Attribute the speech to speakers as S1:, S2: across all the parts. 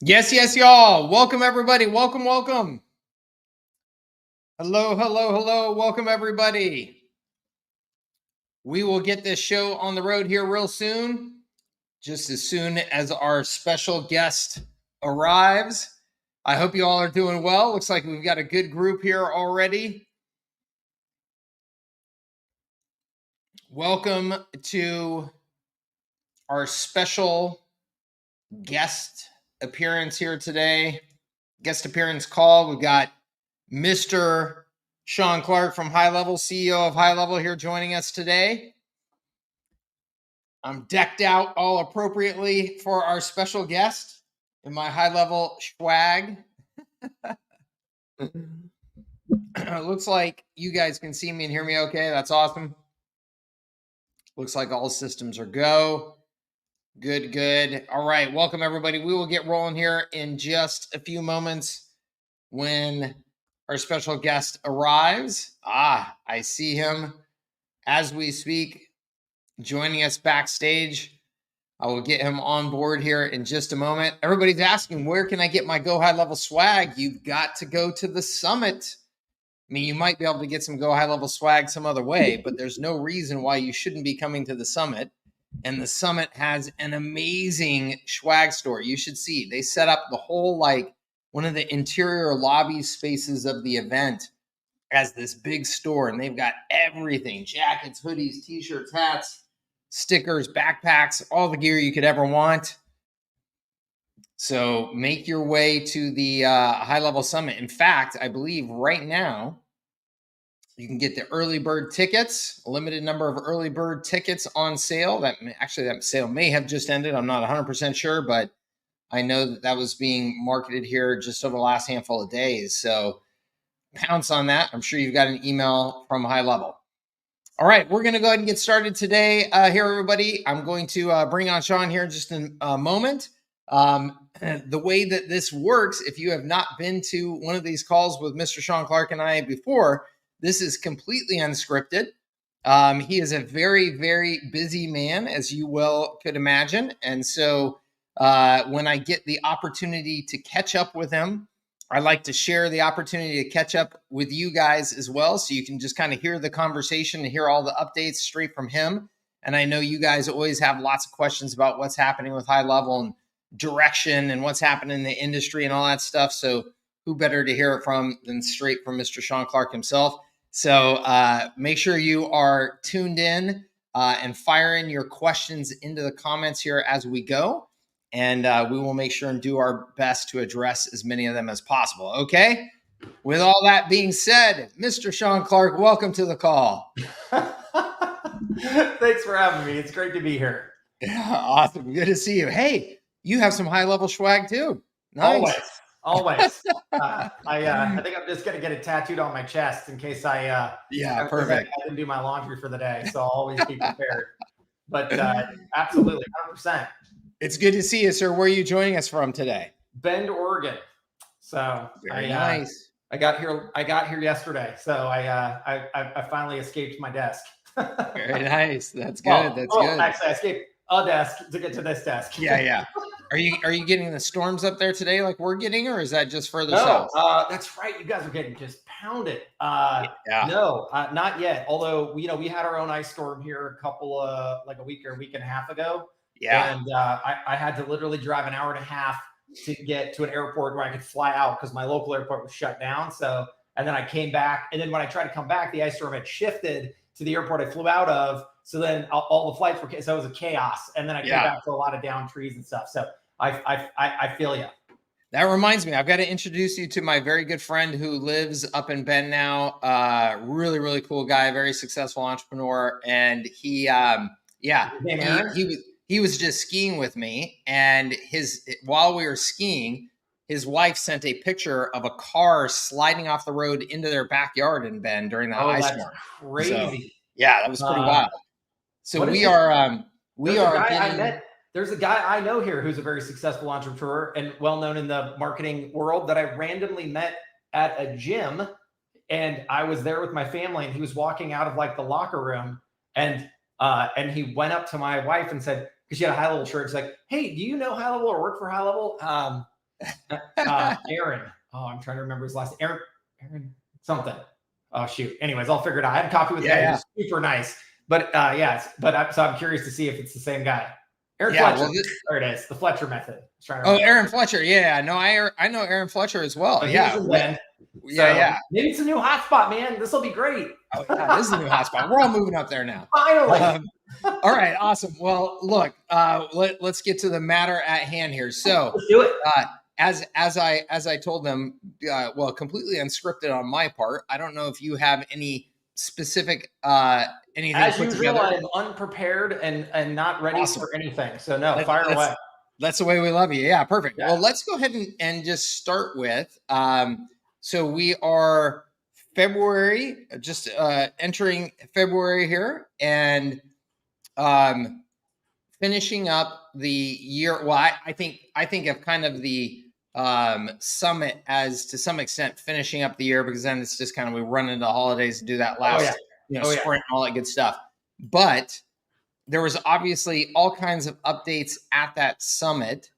S1: Yes, yes, y'all. Welcome, everybody. Welcome, welcome. Hello, hello, hello. Welcome, everybody. We will get this show on the road here real soon, just as soon as our special guest arrives. I hope you all are doing well. Looks like we've got a good group here already. Welcome to our special guest appearance here today. Guest appearance call. We've got Mr. Shaun Clark from HighLevel, CEO of HighLevel, here joining us today. I'm decked out all appropriately for our special guest in my HighLevel swag. Looks like you guys can see me and hear me okay. That's awesome. Looks like all systems are go. Good, good. All right. Welcome, everybody. We will get rolling here in just a few moments when our special guest arrives. I see him as we speak, joining us backstage. I will get him on board here in just a moment. Everybody's asking, where can I get my Go HighLevel swag? You've got to go to the summit. I mean, you might be able to get some Go HighLevel swag some other way, but there's no reason why you shouldn't be coming to the summit. And the summit has an amazing swag store. You should see. They set up the whole, like, one of the interior lobby spaces of the event as this big store, and they've got everything: jackets, hoodies, t-shirts, hats, stickers, backpacks, all the gear you could ever want. So make your way to the HighLevel Summit. In fact, I believe right now you can get the early bird tickets, a limited number of early bird tickets on sale. That sale may have just ended. I'm not 100% sure, but I know that was being marketed here just over the last handful of days. So pounce on that. I'm sure you've got an email from HighLevel. All right, we're going to go ahead and get started today here, everybody. I'm going to bring on Shaun here in just a moment. The way that this works, if you have not been to one of these calls with Mr. Shaun Clark and I before, this is completely unscripted. He is a very, very busy man, as you well could imagine. And so when I get the opportunity to catch up with him, I like to share the opportunity to catch up with you guys as well, so you can just kind of hear the conversation and hear all the updates straight from him. And I know you guys always have lots of questions about what's happening with HighLevel and direction and what's happening in the industry and all that stuff. So who better to hear it from than straight from Mr. Shaun Clark himself? So make sure you are tuned in and firing your questions into the comments here as we go. And we will make sure and do our best to address as many of them as possible. Okay? With all that being said, Mr. Shaun Clark, welcome to the call.
S2: Thanks for having me. It's great to be here.
S1: Awesome. Good to see you. Hey, you have some HighLevel swag too. Nice.
S2: Always. I think I'm just going to get it tattooed on my chest in case
S1: Perfect.
S2: I didn't do my laundry for the day. So I'll always be prepared. But absolutely, 100%.
S1: It's good to see you, sir. Where are you joining us from today?
S2: Bend, Oregon. So
S1: very nice.
S2: I got here yesterday. So I finally escaped my desk.
S1: Very nice. That's good. That's good.
S2: Actually, I escaped a desk to get to this desk.
S1: Yeah. Are you getting the storms up there today like we're getting, or is that just further
S2: south?
S1: No,
S2: that's right. You guys are getting just pounded. No, not yet. Although, we had our own ice storm here a week or a week and a half ago.
S1: Yeah.
S2: And I had to literally drive an hour and a half to get to an airport where I could fly out because my local airport was shut down. So, and then I came back. And then when I tried to come back, the ice storm had shifted to the airport I flew out of. So then all the flights were, so it was a chaos. And then I came back to a lot of down trees and stuff. So I feel you.
S1: That reminds me, I've got to introduce you to my very good friend who lives up in Bend now. Really, really cool guy, very successful entrepreneur. And he was just skiing with me, and while we were skiing, his wife sent a picture of a car sliding off the road into their backyard in Bend during the ice storm.
S2: Crazy.
S1: So, that was pretty wild. So we are
S2: there's a guy I know here who's a very successful entrepreneur and well-known in the marketing world that I randomly met at a gym, and I was there with my family, and he was walking out of like the locker room, and he went up to my wife and said, because she had a HighLevel shirt, she's like, "Hey, do you know HighLevel or work for HighLevel?" Aaron. Oh, I'm trying to remember his last name. Aaron something. Oh shoot. Anyways, I'll figure it out. I had coffee with the guy. He was super nice. But so I'm curious to see if it's the same guy. Aaron Fletcher.
S1: Well,
S2: there it is. The Fletcher method.
S1: Aaron Fletcher. Yeah, no, I know Aaron Fletcher as well.
S2: So
S1: yeah.
S2: Maybe it's a new hotspot, man. This will be great.
S1: Oh, yeah, this is a new hotspot. We're all moving up there now.
S2: Finally.
S1: All right, awesome. Well, look, let's get to the matter at hand here. So
S2: let's do it.
S1: As I told them, well, completely unscripted on my part. I don't know if you have any specific anything
S2: as
S1: put
S2: usual.
S1: together.
S2: I'm unprepared and not ready for anything. So no, fire away.
S1: That's the way we love you. Yeah, perfect. Yeah. Well, let's go ahead and just start with. So we are February, just entering February here, and finishing up the year. Well, I think of kind of the summit as to some extent finishing up the year, because then it's just kind of we run into the holidays and do that last sprint and all that good stuff. But there was obviously all kinds of updates at that summit,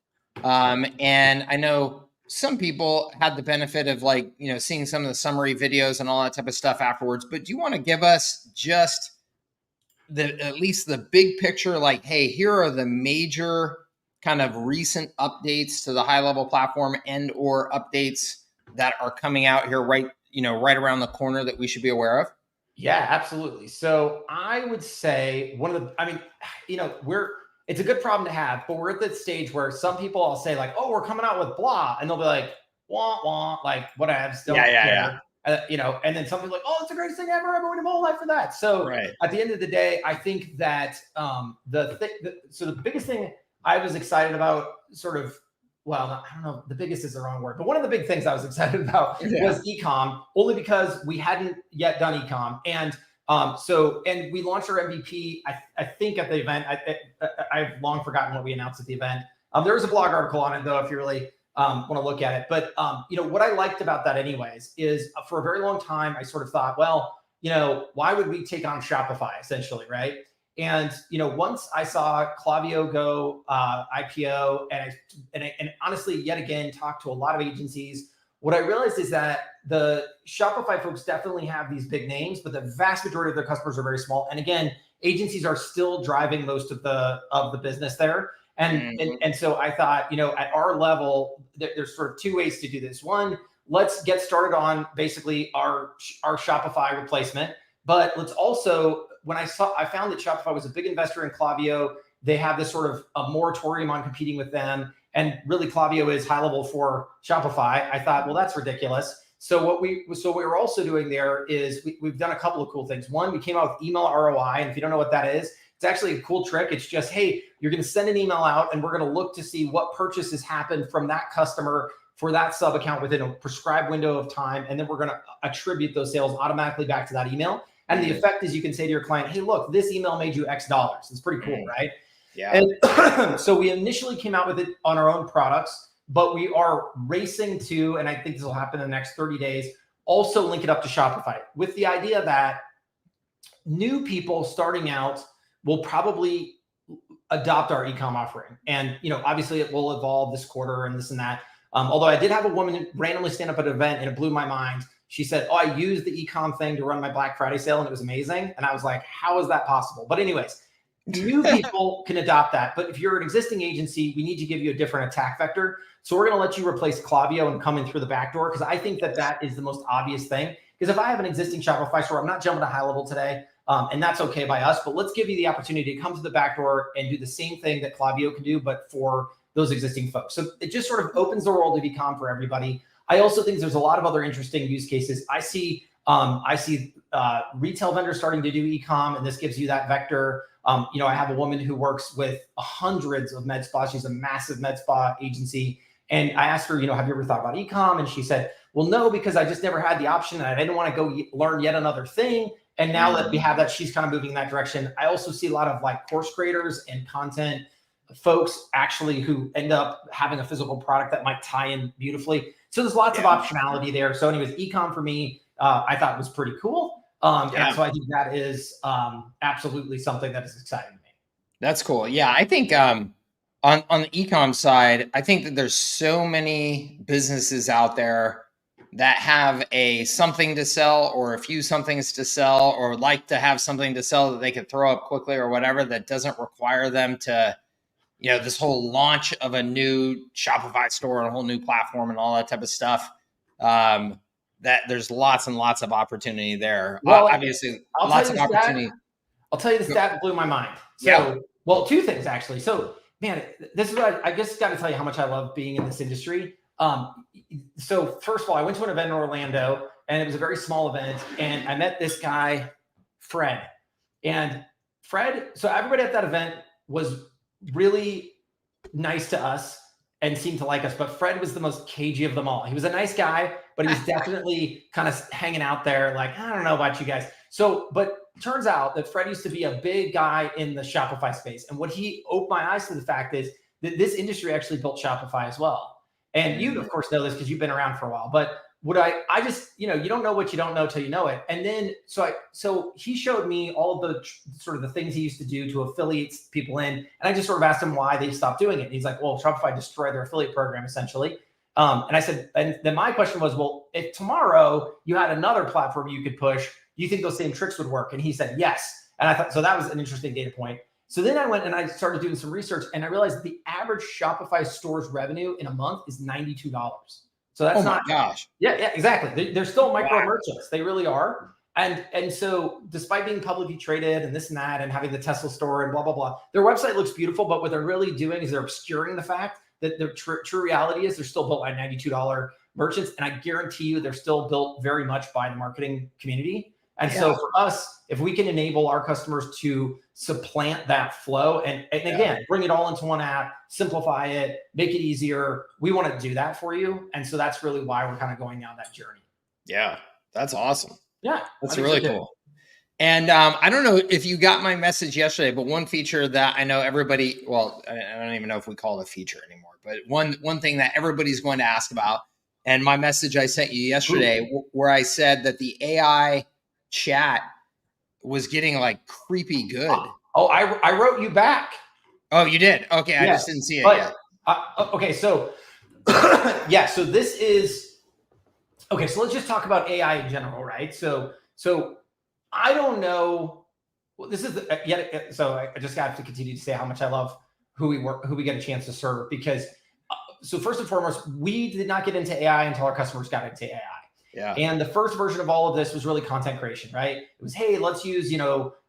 S1: and I know some people had the benefit of seeing some of the summary videos and all that type of stuff afterwards. But do you want to give us just at least the big picture? Like, hey, here are the major kind of recent updates to the HighLevel platform and or updates that are coming out here right around the corner that we should be aware of.
S2: Yeah, absolutely. So I would say it's a good problem to have, but we're at that stage where some people I'll say like, oh, we're coming out with blah. And they'll be like, wah, wah, like whatever. Still
S1: yeah.
S2: And then some people are like, oh, it's the greatest thing ever. I've been waiting my whole life for that. So at the end of the day, I think that the biggest thing I was excited about I don't know, the biggest is the wrong word, but one of the big things I was excited about was e-com, only because we hadn't yet done e-com. And and we launched our MVP, I think at the event. I've long forgotten what we announced at the event. There was a blog article on it though, if you really want to look at it. But what I liked about that anyways is for a very long time, I sort of thought, well, why would we take on Shopify essentially, right? And once I saw Klaviyo go IPO, and honestly, yet again, talked to a lot of agencies, what I realized is that the Shopify folks definitely have these big names, but the vast majority of their customers are very small. And again, agencies are still driving most of the business there. And so I thought, at our level, there's sort of two ways to do this. One, let's get started on basically our Shopify replacement, but let's also, I found that Shopify was a big investor in Klaviyo. They have this sort of a moratorium on competing with them. And really Klaviyo is HighLevel for Shopify. I thought, well, that's ridiculous. So what we're also doing there is we've done a couple of cool things. One, we came out with email ROI. And if you don't know what that is, it's actually a cool trick. It's just, hey, you're going to send an email out and we're going to look to see what purchases happened from that customer for that sub account within a prescribed window of time. And then we're going to attribute those sales automatically back to that email. And the effect is you can say to your client, hey, look, this email made you X dollars. It's pretty cool, right?
S1: Yeah.
S2: And so we initially came out with it on our own products, but we are racing to, and I think this will happen in the next 30 days, also link it up to Shopify with the idea that new people starting out will probably adopt our e-com offering. And, obviously it will evolve this quarter and this and that. Although I did have a woman randomly stand up at an event and it blew my mind. She said, oh, I used the e-com thing to run my Black Friday sale and it was amazing. And I was like, how is that possible? But anyways, new people can adopt that. But if you're an existing agency, we need to give you a different attack vector. So we're going to let you replace Klaviyo and come in through the back door, because I think that is the most obvious thing. Because if I have an existing Shopify store, I'm not jumping to HighLevel today, and that's okay by us. But let's give you the opportunity to come to the back door and do the same thing that Klaviyo can do, but for those existing folks. So it just sort of opens the world of e-com for everybody. I also think there's a lot of other interesting use cases. I see retail vendors starting to do e-com, and this gives you that vector. I have a woman who works with hundreds of med spas. She's a massive med spa agency. And I asked her, have you ever thought about e-com? And she said, well, no, because I just never had the option. And I didn't want to go learn yet another thing. And now that we have that, she's kind of moving in that direction. I also see a lot of course creators and content folks actually who end up having a physical product that might tie in beautifully. So there's lots of optionality there. So anyways, e-com for me, I thought was pretty cool. And so I think that is absolutely something that is exciting to me.
S1: That's cool. Yeah, I think On the e-com side, I think that there's so many businesses out there that have a something to sell or a few somethings to sell or like to have something to sell that they could throw up quickly or whatever that doesn't require them to, this whole launch of a new Shopify store and a whole new platform and all that type of stuff. That there's lots and lots of opportunity there.
S2: Well,
S1: Obviously,
S2: I'll tell
S1: lots
S2: you
S1: of
S2: the stat.
S1: opportunity.
S2: I'll tell you the stat that blew my mind.
S1: Yeah.
S2: So, well, two things actually. So, man, this is what I just got to tell you how much I love being in this industry. So first of all, I went to an event in Orlando, and it was a very small event, and I met this guy, Fred. And Fred, so everybody at that event was really nice to us and seemed to like us, but Fred was the most cagey of them all. He was a nice guy, but he was definitely kind of hanging out there like, I don't know about you guys. So, but turns out that Fred used to be a big guy in the Shopify space. And what he opened my eyes to the fact is that this industry actually built Shopify as well. And you, of course, know this because you've been around for a while. But what I just, you don't know what you don't know till you know it. And then, so he showed me all of the sort of the things he used to do to affiliate people in. And I just sort of asked him why they stopped doing it. And he's like, well, Shopify destroyed their affiliate program essentially. And I said, and then my question was, well, if tomorrow you had another platform you could push, do you think those same tricks would work? And he said, yes. And I thought, so that was an interesting data point. So then I went and I started doing some research, and I realized the average Shopify store's revenue in a month is $92. So that's not,
S1: gosh.
S2: Yeah, exactly. They're still micro merchants. They really are. And so despite being publicly traded and this and that and having the Tesla store and blah, blah, blah, their website looks beautiful, but what they're really doing is they're obscuring the fact that the true reality is they're still built by $92 merchants. And I guarantee you they're still built very much by the marketing community. And so for us, if we can enable our customers to supplant that flow and again, bring it all into one app, simplify it, make it easier, we want to do that for you. And so that's really why we're kind of going down that journey.
S1: Yeah, that's awesome.
S2: Yeah,
S1: that's really cool. And I don't know if you got my message yesterday, but one feature that I know everybody, well, I don't even know if we call it a feature anymore, but one thing that everybody's going to ask about, and my message I sent you yesterday, where I said that the AI chat was getting like creepy good.
S2: Oh, I wrote you back.
S1: Oh, you did? Okay, I just didn't see it yet.
S2: Okay, so yeah, so this is okay. So let's just talk about AI in general, right? So I don't know. Well, this is yet. So I just have to continue to say how much I love who we get a chance to serve because. So first and foremost, we did not get into AI until our customers got into AI.
S1: Yeah.
S2: And the first version of all of this was really content creation, right? It was, hey, let's use,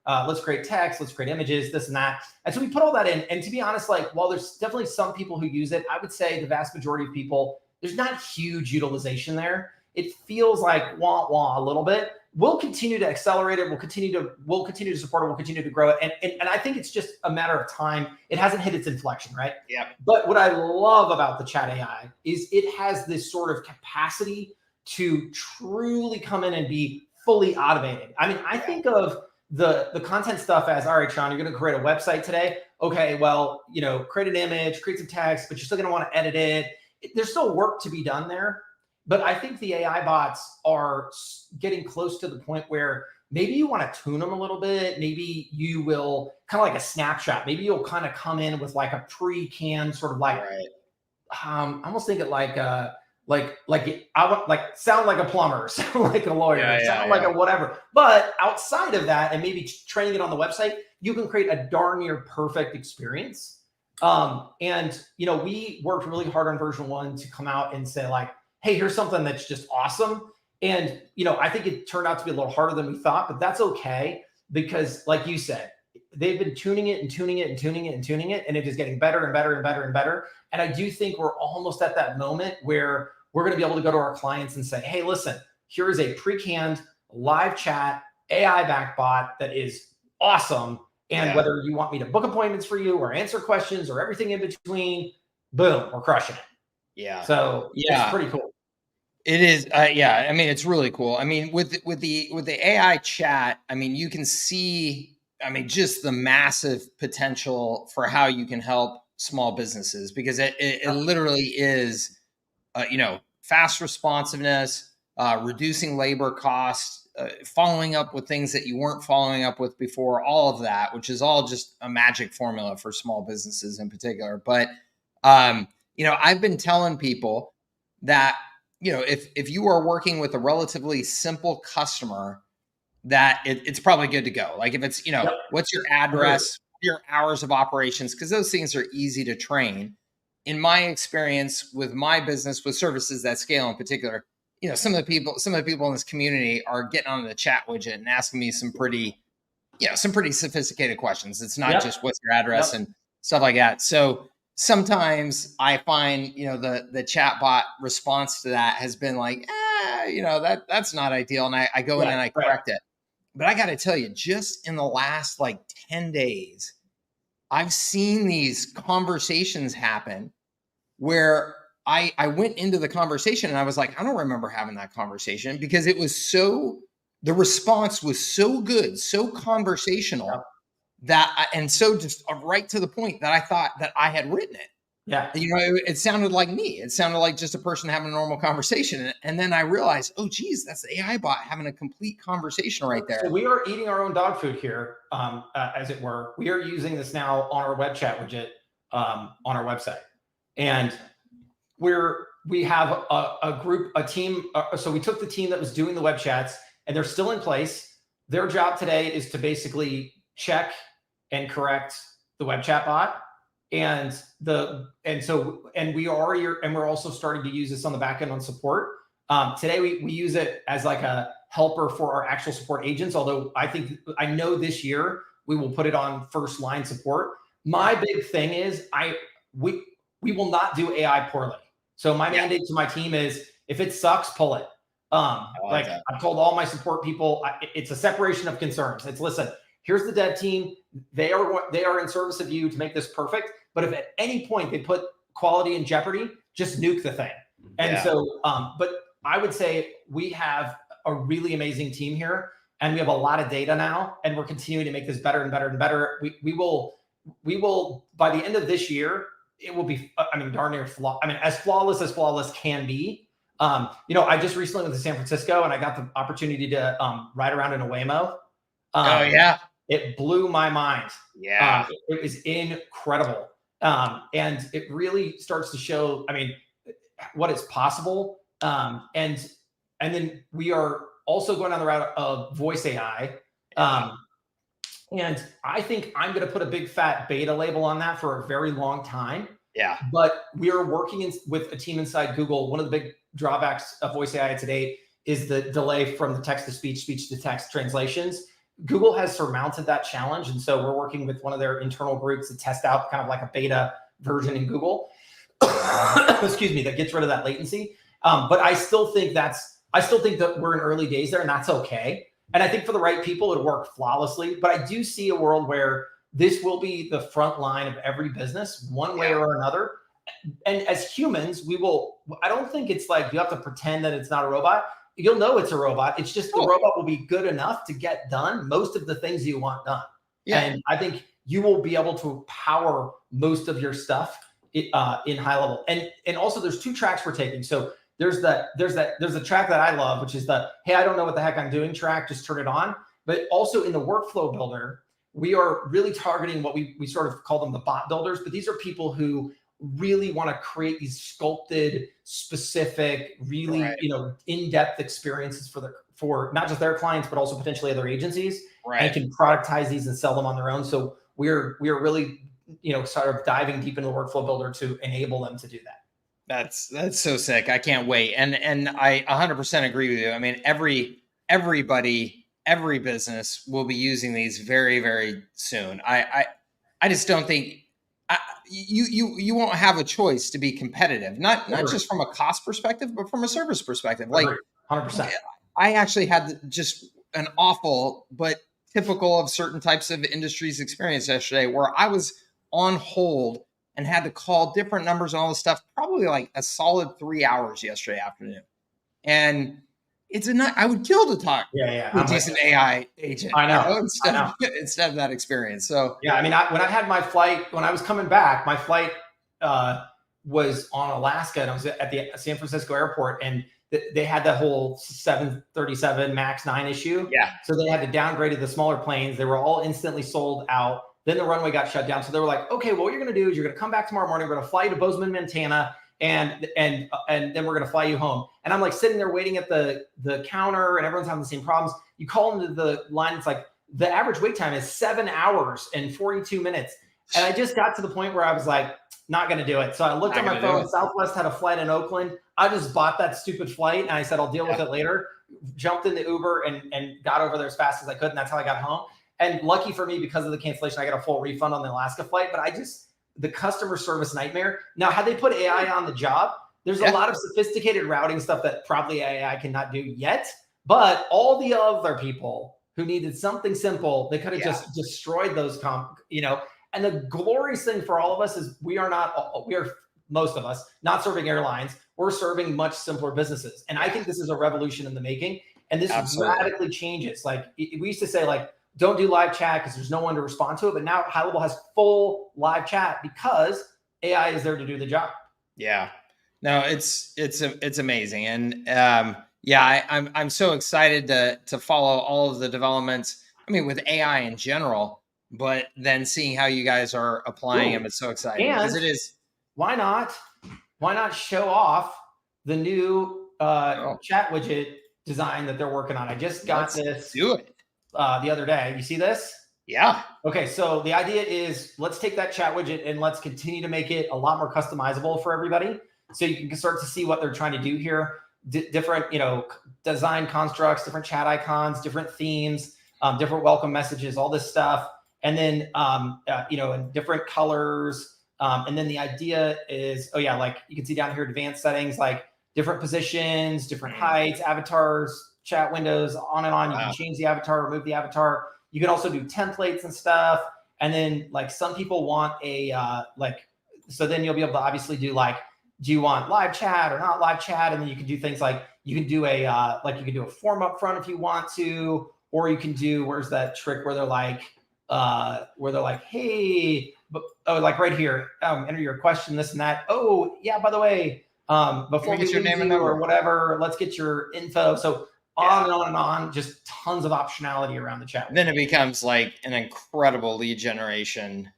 S2: let's create text, let's create images, this and that. And so we put all that in. And to be honest, like, while there's definitely some people who use it, I would say the vast majority of people, there's not huge utilization there. It feels like wah a little bit. We'll continue to accelerate it. We'll continue to support it. We'll continue to grow it. And I think it's just a matter of time. It hasn't hit its inflection, right?
S1: Yeah.
S2: But what I love about the chat AI is it has this sort of capacity to truly come in and be fully automated. I mean, I think of the content stuff as, all right, Shaun, you're going to create a website today. Okay, well, create an image, create some text, but you're still going to want to edit it. There's still work to be done there. But I think the AI bots are getting close to the point where maybe you want to tune them a little bit. Maybe you will kind of like a snapshot. Maybe you'll kind of come in with like a pre-canned sort of like, I almost think it like I would like sound like a plumber, sound like a lawyer, sound like a whatever. But outside of that, and maybe training it on the website, you can create a darn near perfect experience. And we worked really hard on version 1 to come out and say like, hey, here's something that's just awesome. And, I think it turned out to be a little harder than we thought, but that's okay. Because like you said, they've been tuning it and tuning it and tuning it and tuning it. And it is getting better and better and better and better. And I do think we're almost at that moment where we're going to be able to go to our clients and say, hey, listen, here is a pre-canned live chat AI back bot that is awesome. And whether you want me to book appointments for you or answer questions or everything in between, boom, we're crushing it.
S1: Yeah.
S2: So it's pretty cool.
S1: It is. I mean, it's really cool. I mean, with the AI chat, I mean, you can see, just the massive potential for how you can help small businesses because it literally is, fast responsiveness, reducing labor costs, following up with things that you weren't following up with before, all of that, which is all just a magic formula for small businesses in particular. But, I've been telling people that, if you are working with a relatively simple customer, that it's probably good to go. Like if it's,
S2: Yep.
S1: what's your address, your hours of operations, because those things are easy to train. In my experience with my business, with services that scale in particular, some of the people in this community are getting on the chat widget and asking me some pretty sophisticated questions. It's not just what's your address and stuff like that. So sometimes I find, the chat bot response to that has been like, that's not ideal. And I go in and I correct it. But I got to tell you, just in the last like 10 days, I've seen these conversations happen where I went into the conversation and I was like, I don't remember having that conversation, because the response was so good, so conversational, and so just right to the point, that I thought that I had written it.
S2: Yeah.
S1: It sounded like me. It sounded like just a person having a normal conversation. And then I realized, oh, geez, that's the AI bot having a complete conversation right there.
S2: So we are eating our own dog food here, as it were. We are using this now on our web chat widget on our website. And we have a team. So we took the team that was doing the web chats, and they're still in place. Their job today is to basically check and correct the web chat bot. And we're also starting to use this on the back end on support. Today we use it as like a helper for our actual support agents. Although I know this year we will put it on first line support. My big thing is we will not do AI poorly. So my mandate to my team is, if it sucks, pull it. I've told all my support people, it's a separation of concerns. It's, listen, here's the dev team. They are in service of you to make this perfect. But if at any point they put quality in jeopardy, just nuke the thing. And but I would say we have a really amazing team here, and we have a lot of data now, and we're continuing to make this better and better and better. We will by the end of this year, it will be, darn near as flawless can be. I just recently went to San Francisco, and I got the opportunity to ride around in a Waymo. It blew my mind. It was incredible. And it really starts to show, what is possible. And then we are also going down the route of voice AI. And I think I'm going to put a big fat beta label on that for a very long time. But we are working with a team inside Google. One of the big drawbacks of voice AI today is the delay from the text to speech, speech to text translations. Google has surmounted that challenge. And so we're working with one of their internal groups to test out kind of like a beta version in Google, excuse me, that gets rid of that latency. But I still think that we're in early days there, and that's okay. And I think for the right people, it'll work flawlessly. But I do see a world where this will be the front line of every business one way or another. And as humans, I don't think it's like you have to pretend that it's not a robot. You'll know it's a robot. It's just the robot will be good enough to get done most of the things you want done. And I think you will be able to power most of your stuff in HighLevel. And also there's two tracks we're taking. So there's a track that I love, which is the, hey, I don't know what the heck I'm doing track, just turn it on. But also in the workflow builder, we are really targeting what we sort of call them the bot builders. But these are people who really want to create these sculpted, specific, really in-depth experiences for not just their clients, but also potentially other agencies, and can productize these and sell them on their own. So we are really sort of diving deep into the workflow builder to enable them to do that.
S1: That's so sick. I can't wait. And I 100% agree with you. Everybody, every business will be using these very, very soon. I just don't think you won't have a choice to be competitive, not just from a cost perspective, but from a service perspective. Like
S2: 100%.
S1: I actually had just an awful but typical of certain types of industries experience yesterday, where I was on hold and had to call different numbers and all this stuff, probably like a solid 3 hours yesterday afternoon. And I would kill to talk to a decent AI agent.
S2: I know.
S1: Instead of that experience. So
S2: when I had my flight, when I was coming back, my flight was on Alaska, and I was at the San Francisco airport, and they had that whole 737 MAX 9 issue.
S1: Yeah.
S2: So they had to downgrade to the smaller planes. They were all instantly sold out. Then the runway got shut down. So they were like, okay, well, what you're going to do is you're going to come back tomorrow morning. We're going to fly you to Bozeman, Montana, and then we're going to fly you home. And I'm like sitting there waiting at the counter, and everyone's having the same problems. You call into the line, it's like the average wait time is 7 hours and 42 minutes. And I just got to the point where I was like, not going to do it. So I looked at my phone. Southwest had a flight in Oakland. I just bought that stupid flight, and I said, I'll deal with it later. Jumped in the Uber and got over there as fast as I could. And that's how I got home. And lucky for me, because of the cancellation, I got a full refund on the Alaska flight. But the customer service nightmare. Now, had they put AI on the job, there's a lot of sophisticated routing stuff that probably AI cannot do yet. But all the other people who needed something simple, they could have just destroyed those, And the glorious thing for all of us is we are most of us not serving airlines. We're serving much simpler businesses. And I think this is a revolution in the making. And this radically changes. Like we used to say, like, don't do live chat because there's no one to respond to it. But now HighLevel has full live chat because AI is there to do the job.
S1: Yeah, no, it's amazing. And I'm so excited to follow all of the developments. I mean, with AI in general, but then seeing how you guys are applying them, it's so exciting because it is.
S2: Why not show off the new chat widget design that they're working on? I just got this.
S1: Do it.
S2: The other day. You see this?
S1: Yeah.
S2: Okay. So the idea is let's take that chat widget and let's continue to make it a lot more customizable for everybody. So you can start to see what they're trying to do here. Different, design constructs, different chat icons, different themes, different welcome messages, all this stuff. And then, in different colors. And then the idea is, like you can see down here, advanced settings, like different positions, different heights, avatars, chat windows, on and on. You can change the avatar, remove the avatar. You can also do templates and stuff. And then like some people want so then you'll be able to obviously do do you want live chat or not live chat? And then you can do things like you can do a form up front if you want to, or you can do, where's that trick where they're like, hey, like right here, enter your question, this and that. Oh yeah, by the way, before we
S1: your name and
S2: number or whatever, let's get your info. So on and on and on, just tons of optionality around the chat.
S1: Then it becomes like an incredible lead generation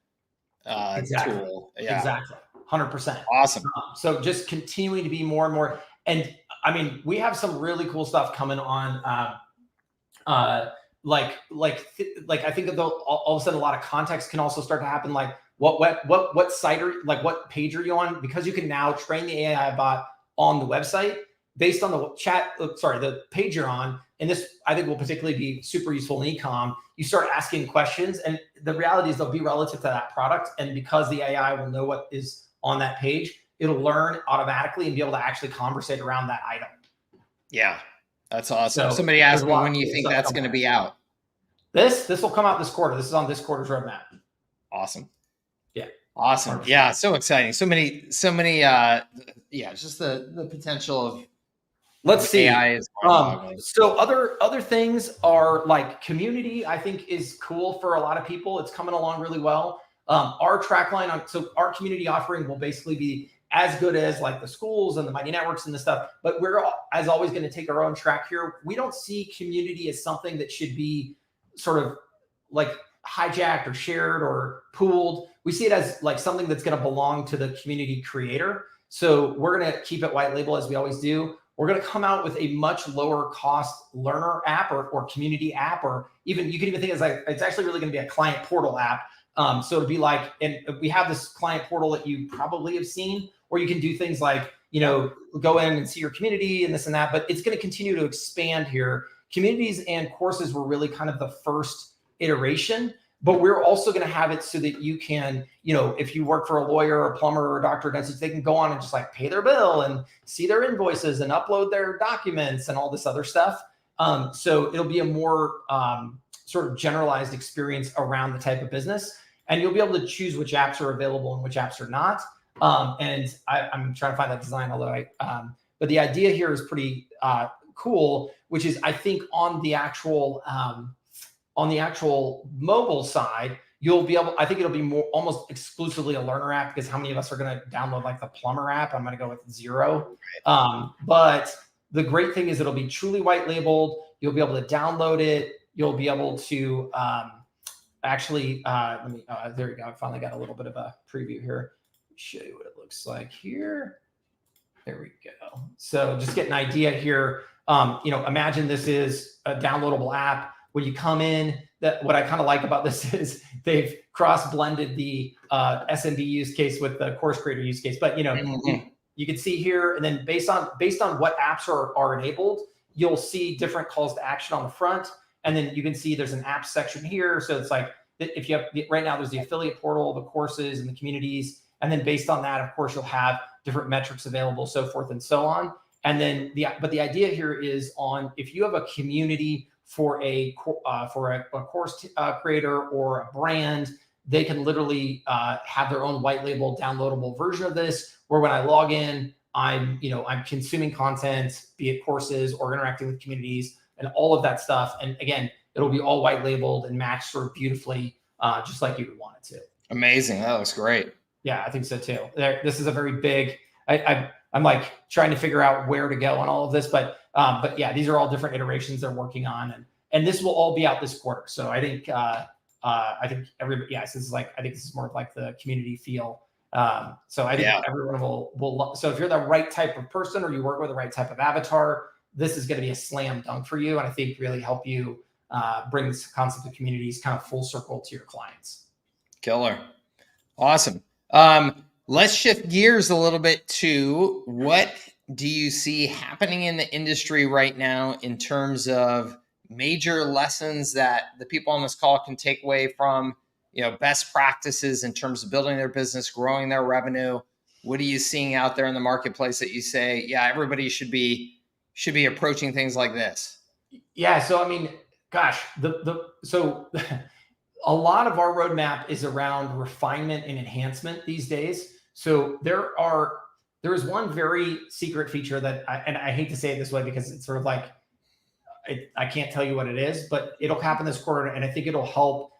S1: tool. Yeah,
S2: exactly. 100%.
S1: Awesome.
S2: So just continuing to be more and more. And I mean, we have some really cool stuff coming on. I think that all of a sudden a lot of context can also start to happen. Like what site are, like what page are you on? Because you can now train the AI bot on the website based on the page you're on. And this, I think, will particularly be super useful in e-com. You start asking questions, and the reality is they'll be relative to that product. And because the AI will know what is on that page, it'll learn automatically and be able to actually conversate around that item.
S1: Yeah, that's awesome. So somebody asked me when you think that's going to be out.
S2: This will come out this quarter. This is on this quarter's roadmap.
S1: Awesome.
S2: Yeah.
S1: Awesome. 100%. Yeah. So exciting. So many, just the potential of,
S2: let's see.
S1: AI is
S2: so other things are like community, I think is cool for a lot of people. It's coming along really well. Our track line so our community offering will basically be as good as like the schools and the Mighty Networks and the stuff, but we're as always going to take our own track here. We don't see community as something that should be sort of like hijacked or shared or pooled. We see it as like something that's going to belong to the community creator. So we're going to keep it white label as we always do. We're going to come out with a much lower cost learner app or community app, or even you can even think it's actually really going to be a client portal app. So it'll be like, and we have this client portal that you probably have seen, where you can do things like, go in and see your community and this and that, but it's going to continue to expand here. Communities and courses were really kind of the first iteration, but we're also going to have it so that you can, if you work for a lawyer or a plumber or a doctor or dentist, they can go on and just like pay their bill and see their invoices and upload their documents and all this other stuff. So it'll be a more sort of generalized experience around the type of business, and you'll be able to choose which apps are available and which apps are not. And I'm trying to find that design, although but the idea here is pretty cool, which is I think on the actual mobile side, I think it'll be more almost exclusively a learner app, because how many of us are going to download like the plumber app? I'm going to go with 0. But the great thing is it'll be truly white labeled. You'll be able to download it. You'll be able to actually, there you go. I finally got a little bit of a preview here. Show you what it looks like here. There we go. So just get an idea here. Imagine this is a downloadable app. When you come in, what I kind of like about this is they've cross-blended the SMB use case with the course creator use case. But you can see here, and then based on what apps are enabled, you'll see different calls to action on the front, and then you can see there's an app section here. So it's like if you have right now, there's the affiliate portal, the courses, and the communities, and then based on that, of course, you'll have different metrics available, so forth and so on. And then the idea here is if you have a community for a course creator or a brand, they can literally have their own white label downloadable version of this, where when I log in, I'm consuming content, be it courses or interacting with communities and all of that stuff. And again, it'll be all white labeled and matched sort of beautifully, just like you would want it to.
S1: Amazing. That looks great.
S2: Yeah, I think so too. This is a very big, I'm like trying to figure out where to go on all of this, but yeah, these are all different iterations they're working on, and this will all be out this quarter. So I think everybody, this is like, I think this is more of like the community feel. So I think everyone will. So if you're the right type of person or you work with the right type of avatar, this is going to be a slam dunk for you, and I think really help you bring this concept of communities kind of full circle to your clients.
S1: Killer. Awesome. Let's shift gears a little bit to what do you see happening in the industry right now in terms of major lessons that the people on this call can take away from, best practices in terms of building their business, growing their revenue. What are you seeing out there in the marketplace that you say, everybody should be approaching things like this?
S2: Yeah. So, I mean, gosh, so a lot of our roadmap is around refinement and enhancement these days. So there is one very secret feature that I hate to say it this way because it's sort of like, I can't tell you what it is, but it'll happen this quarter, and I think it'll help.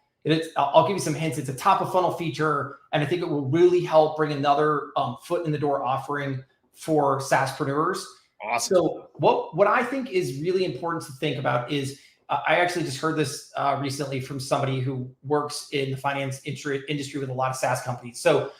S2: I'll give you some hints. It's a top of funnel feature, and I think it will really help bring another foot in the door offering for SaaSpreneurs.
S1: Awesome.
S2: So what I think is really important to think about is, I actually just heard this recently from somebody who works in the finance industry with a lot of SaaS companies. So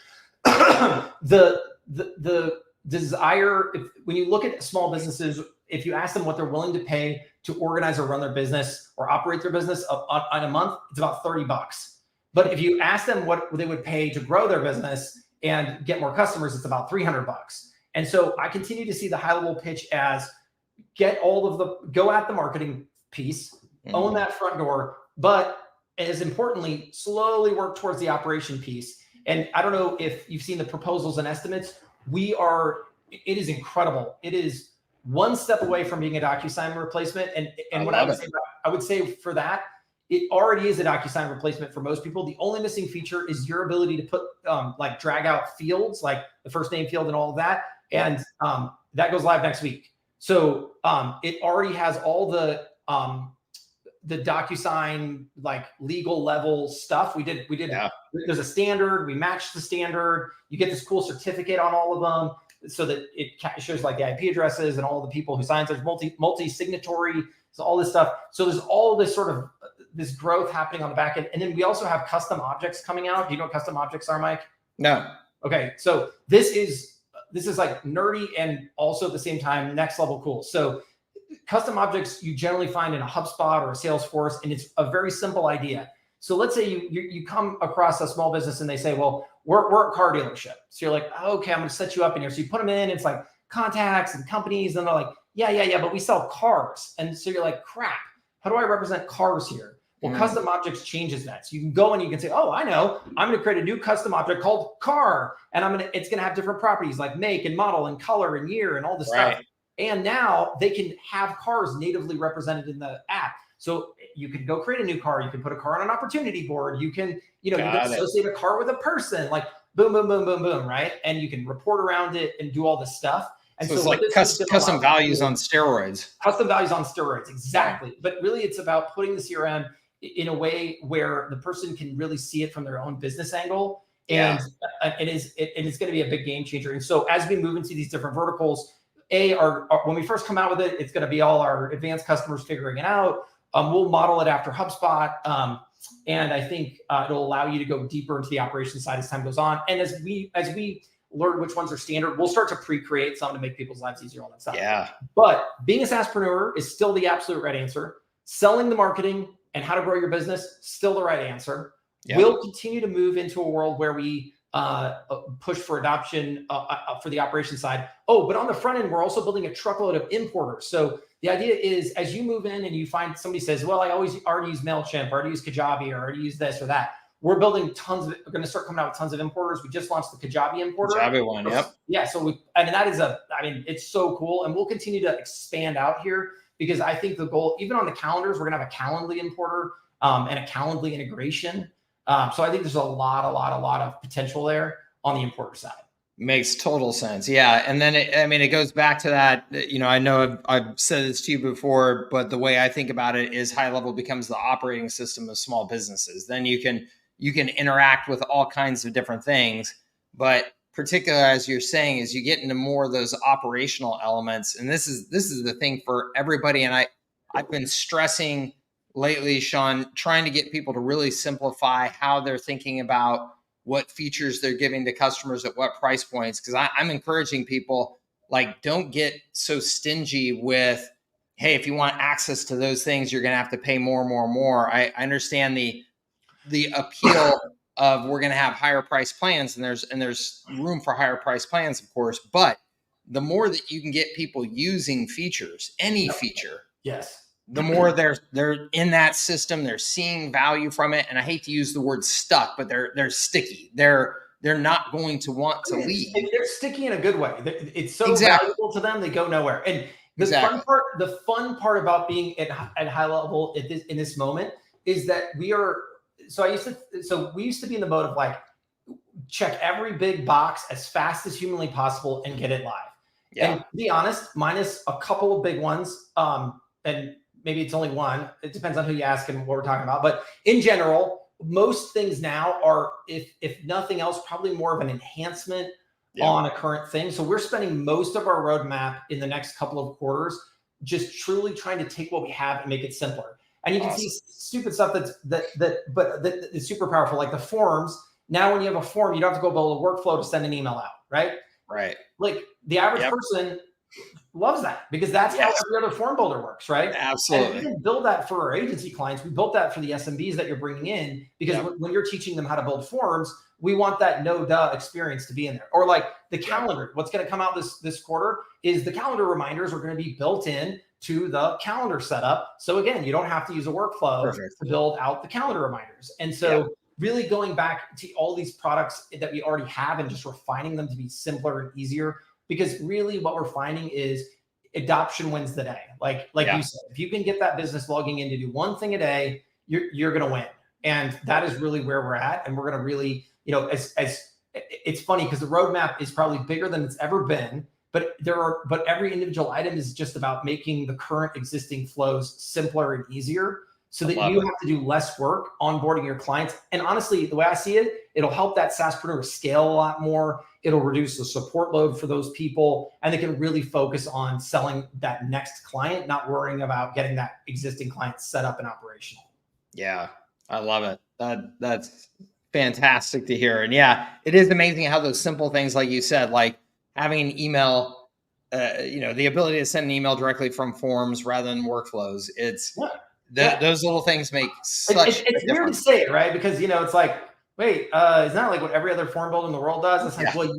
S2: the desire, when you look at small businesses, if you ask them what they're willing to pay to organize or run their business or operate their business on a month, it's about $30. But if you ask them what they would pay to grow their business and get more customers, it's about $300. And so I continue to see the HighLevel pitch as go at the marketing piece, own that front door, but as importantly, slowly work towards the operation piece. And I don't know if you've seen the proposals and estimates. It is incredible. It is one step away from being a DocuSign replacement. And what I would say for that, it already is a DocuSign replacement for most people. The only missing feature is your ability to put like drag out fields, like the first name field and all of that. And that goes live next week. So it already has all the DocuSign like legal level stuff. We did. Yeah. There's a standard. We matched the standard. You get this cool certificate on all of them, so that it shows like the IP addresses and all the people who signs. There's multi-signatory, so all this stuff. So there's all this sort of this growth happening on the back end, and then we also have custom objects coming out. Do you know what custom objects are, Mike?
S1: No.
S2: Okay, so this is like nerdy and also at the same time next level cool. So custom objects you generally find in a HubSpot or a Salesforce, and it's a very simple idea. So let's say you come across a small business and they say, well, we're a car dealership. So you're like, okay, I'm going to set you up in here. So you put them in, it's like contacts and companies, and they're like, yeah, but we sell cars. And so you're like, crap, how do I represent cars here? Well, custom objects changes that. So you can go and you can say, oh, I know, I'm going to create a new custom object called car, and it's going to have different properties like make and model and color and year and all this stuff. And now they can have cars natively represented in the app. So you can go create a new car. You can put a car on an opportunity board. You can, you can associate a car with a person, like boom, boom, boom, boom, boom, right? And you can report around it and do all this stuff. And
S1: so it's like custom values on steroids.
S2: Custom values on steroids, exactly. But really, it's about putting the CRM in a way where the person can really see it from their own business angle. And it's going to be a big game changer. And so as we move into these different verticals, when we first come out with it, it's going to be all our advanced customers figuring it out. We'll model it after HubSpot. And I think it'll allow you to go deeper into the operations side as time goes on. And as we learn which ones are standard, we'll start to pre-create some to make people's lives easier, all that stuff.
S1: Yeah.
S2: But being a SaaSpreneur is still the absolute right answer. Selling the marketing and how to grow your business, still the right answer. Yep. We'll continue to move into a world where we push for adoption for the operation side. Oh, but on the front end, we're also building a truckload of importers. So the idea is, as you move in and you find somebody says, well, I already use MailChimp, I already use Kajabi, or I already use this or that. We're building we're going to start coming out with tons of importers. We just launched the Kajabi importer.
S1: Kajabi one, yep.
S2: Yeah. So it's so cool. And we'll continue to expand out here because I think the goal, even on the calendars, we're going to have a Calendly importer and a Calendly integration. So I think there's a lot of potential there on the importer side.
S1: Makes total sense. Yeah. And then it goes back to that, I know I've said this to you before, but the way I think about it is HighLevel becomes the operating system of small businesses. Then you can interact with all kinds of different things, but particularly as you're saying, is you get into more of those operational elements. And this is the thing for everybody. And I've been stressing lately, Shaun, trying to get people to really simplify how they're thinking about what features they're giving to customers at what price points. Because I'm encouraging people, like, don't get so stingy with, hey, if you want access to those things, you're going to have to pay more. I understand the appeal of we're going to have higher price plans, and there's room for higher price plans, of course. But the more that you can get people using features, any feature,
S2: yes,
S1: the more they're in that system, they're seeing value from it. And I hate to use the word stuck, but they're sticky. They're not going to want to leave.
S2: They're sticky in a good way. It's so valuable to them, they go nowhere. And the fun part about being at HighLevel in this moment is that we used to be in the mode of like, check every big box as fast as humanly possible and get it live. Yeah. And to be honest, minus a couple of big ones, and maybe it's only one. It depends on who you ask and what we're talking about. But in general, most things now are, if nothing else, probably more of an enhancement on a current thing. So we're spending most of our roadmap in the next couple of quarters just truly trying to take what we have and make it simpler. And you can see stupid stuff that is super powerful, like the forms. Now, when you have a form, you don't have to go build a workflow to send an email out, right?
S1: Right.
S2: Like the average person loves that because that's how every other form builder works, right?
S1: Absolutely.
S2: And we didn't build that for our agency clients. We built that for the SMBs that you're bringing in because when you're teaching them how to build forms, we want that no-duh experience to be in there. Or like the calendar, what's going to come out this quarter is the calendar reminders are going to be built in to the calendar setup. So again, you don't have to use a workflow to build out the calendar reminders. And so really going back to all these products that we already have and just refining them to be simpler and easier. Because really what we're finding is adoption wins the day. Like you said, if you can get that business logging in to do one thing a day, you're going to win. And that is really where we're at. And we're going to really, as it's funny because the roadmap is probably bigger than it's ever been, but every individual item is just about making the current existing flows simpler and easier so that you have to do less work onboarding your clients. And honestly, the way I see it, it'll help that SaaSpreneur scale a lot more. It'll reduce the support load for those people, and they can really focus on selling that next client, not worrying about getting that existing client set up and operational.
S1: Yeah, I love it. That's fantastic to hear. And yeah, it is amazing how those simple things, like you said, like having an email, the ability to send an email directly from forms rather than workflows. Those little things make such
S2: it's weird to say it, right? Because it's like, wait, it's not like what every other form builder in the world does. It's like, well,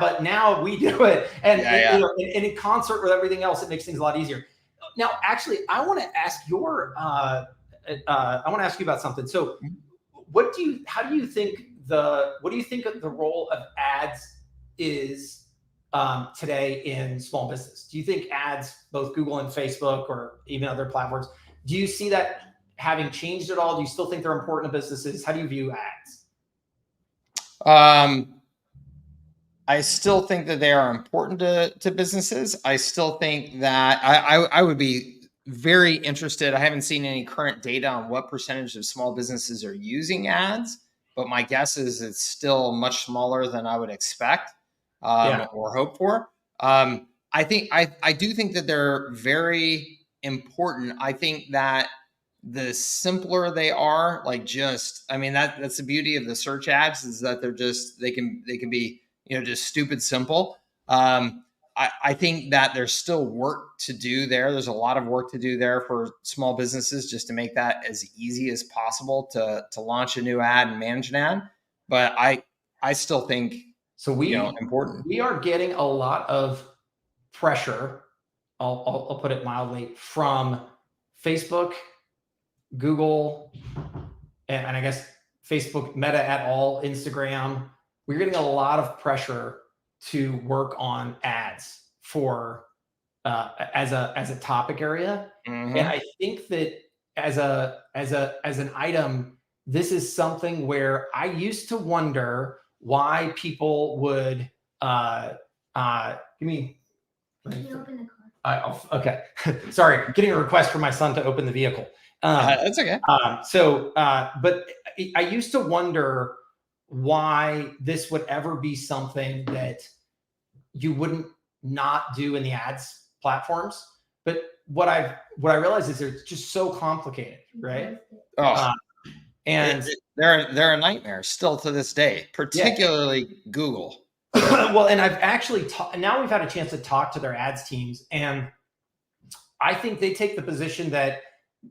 S2: but now we do it. And, and in concert with everything else, it makes things a lot easier. Now, actually, I want to ask you about something. So what do you think of the role of ads is today in small business? Do you think ads, both Google and Facebook or even other platforms, do you see that having changed at all? Do you still think they're important to businesses? How do you view ads?
S1: I still think that they are important to businesses. I still think that I would be very interested. I haven't seen any current data on what percentage of small businesses are using ads, but my guess is it's still much smaller than I would expect or hope for. I do think that they're very important. I think that the simpler they are, like just, I mean, that's the beauty of the search ads, is that they can be, just stupid simple. I think that there's still work to do there. There's a lot of work to do there for small businesses, just to make that as easy as possible to launch a new ad and manage an ad. But I still think,
S2: So
S1: important.
S2: we are getting a lot of pressure. I'll put it mildly, from Facebook, Google, and I guess Facebook, Meta at all, Instagram. We're getting a lot of pressure to work on ads for as a topic area.
S1: Mm-hmm.
S2: And I think that as an item, this is something where I used to wonder why people would give me.
S3: Can you open the car?
S2: Okay. Sorry, getting a request from my son to open the vehicle.
S1: That's okay.
S2: But I used to wonder why this would ever be something that you wouldn't not do in the ads platforms. But what I realized is it's just so complicated, right?
S1: Oh,
S2: And
S1: they're a nightmare still to this day, particularly Google.
S2: Well, and I've actually now we've had a chance to talk to their ads teams, and I think they take the position that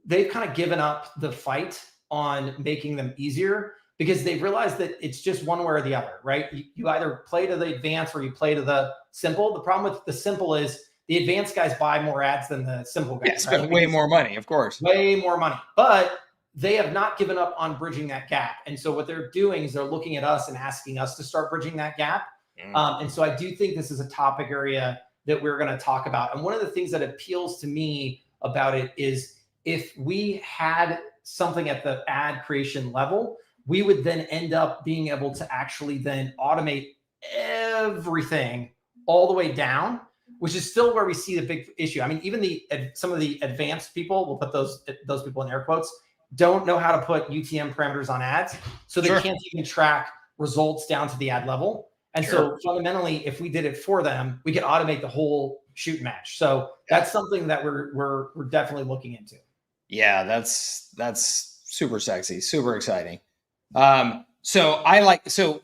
S2: they've kind of given up the fight on making them easier, because they've realized that it's just one way or the other, right? You either play to the advanced or you play to the simple. The problem with the simple is the advanced guys buy more ads than the simple guys.
S1: Yeah, spend way more money, of course.
S2: Way more money. But they have not given up on bridging that gap. And so what they're doing is they're looking at us and asking us to start bridging that gap. And so I do think this is a topic area that we're going to talk about. And one of the things that appeals to me about it is, if we had something at the ad creation level, we would then end up being able to actually then automate everything all the way down, which is still where we see the big issue. I mean, even some of the advanced people, we'll put those people in air quotes, don't know how to put UTM parameters on ads. So they can't even track results down to the ad level. And so fundamentally, if we did it for them, we could automate the whole shoot match. So that's something that we're definitely looking into.
S1: Yeah, that's super sexy, super exciting. So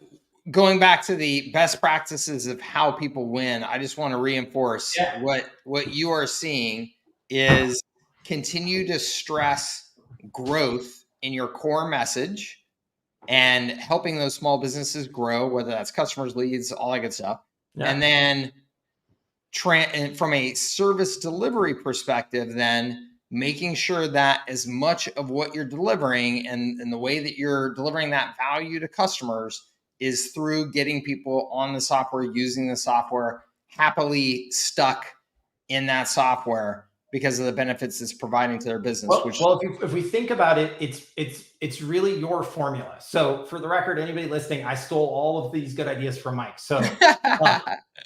S1: going back to the best practices of how people win, I just want to reinforce what you are seeing is continue to stress growth in your core message and helping those small businesses grow, whether that's customers, leads, all that good stuff. Yeah. And then from a service delivery perspective, then making sure that as much of what you're delivering and the way that you're delivering that value to customers is through getting people on the software, using the software, happily stuck in that software because of the benefits it's providing to their business.
S2: Well, if we think about it, it's really your formula. So for the record, anybody listening, I stole all of these good ideas from Mike. So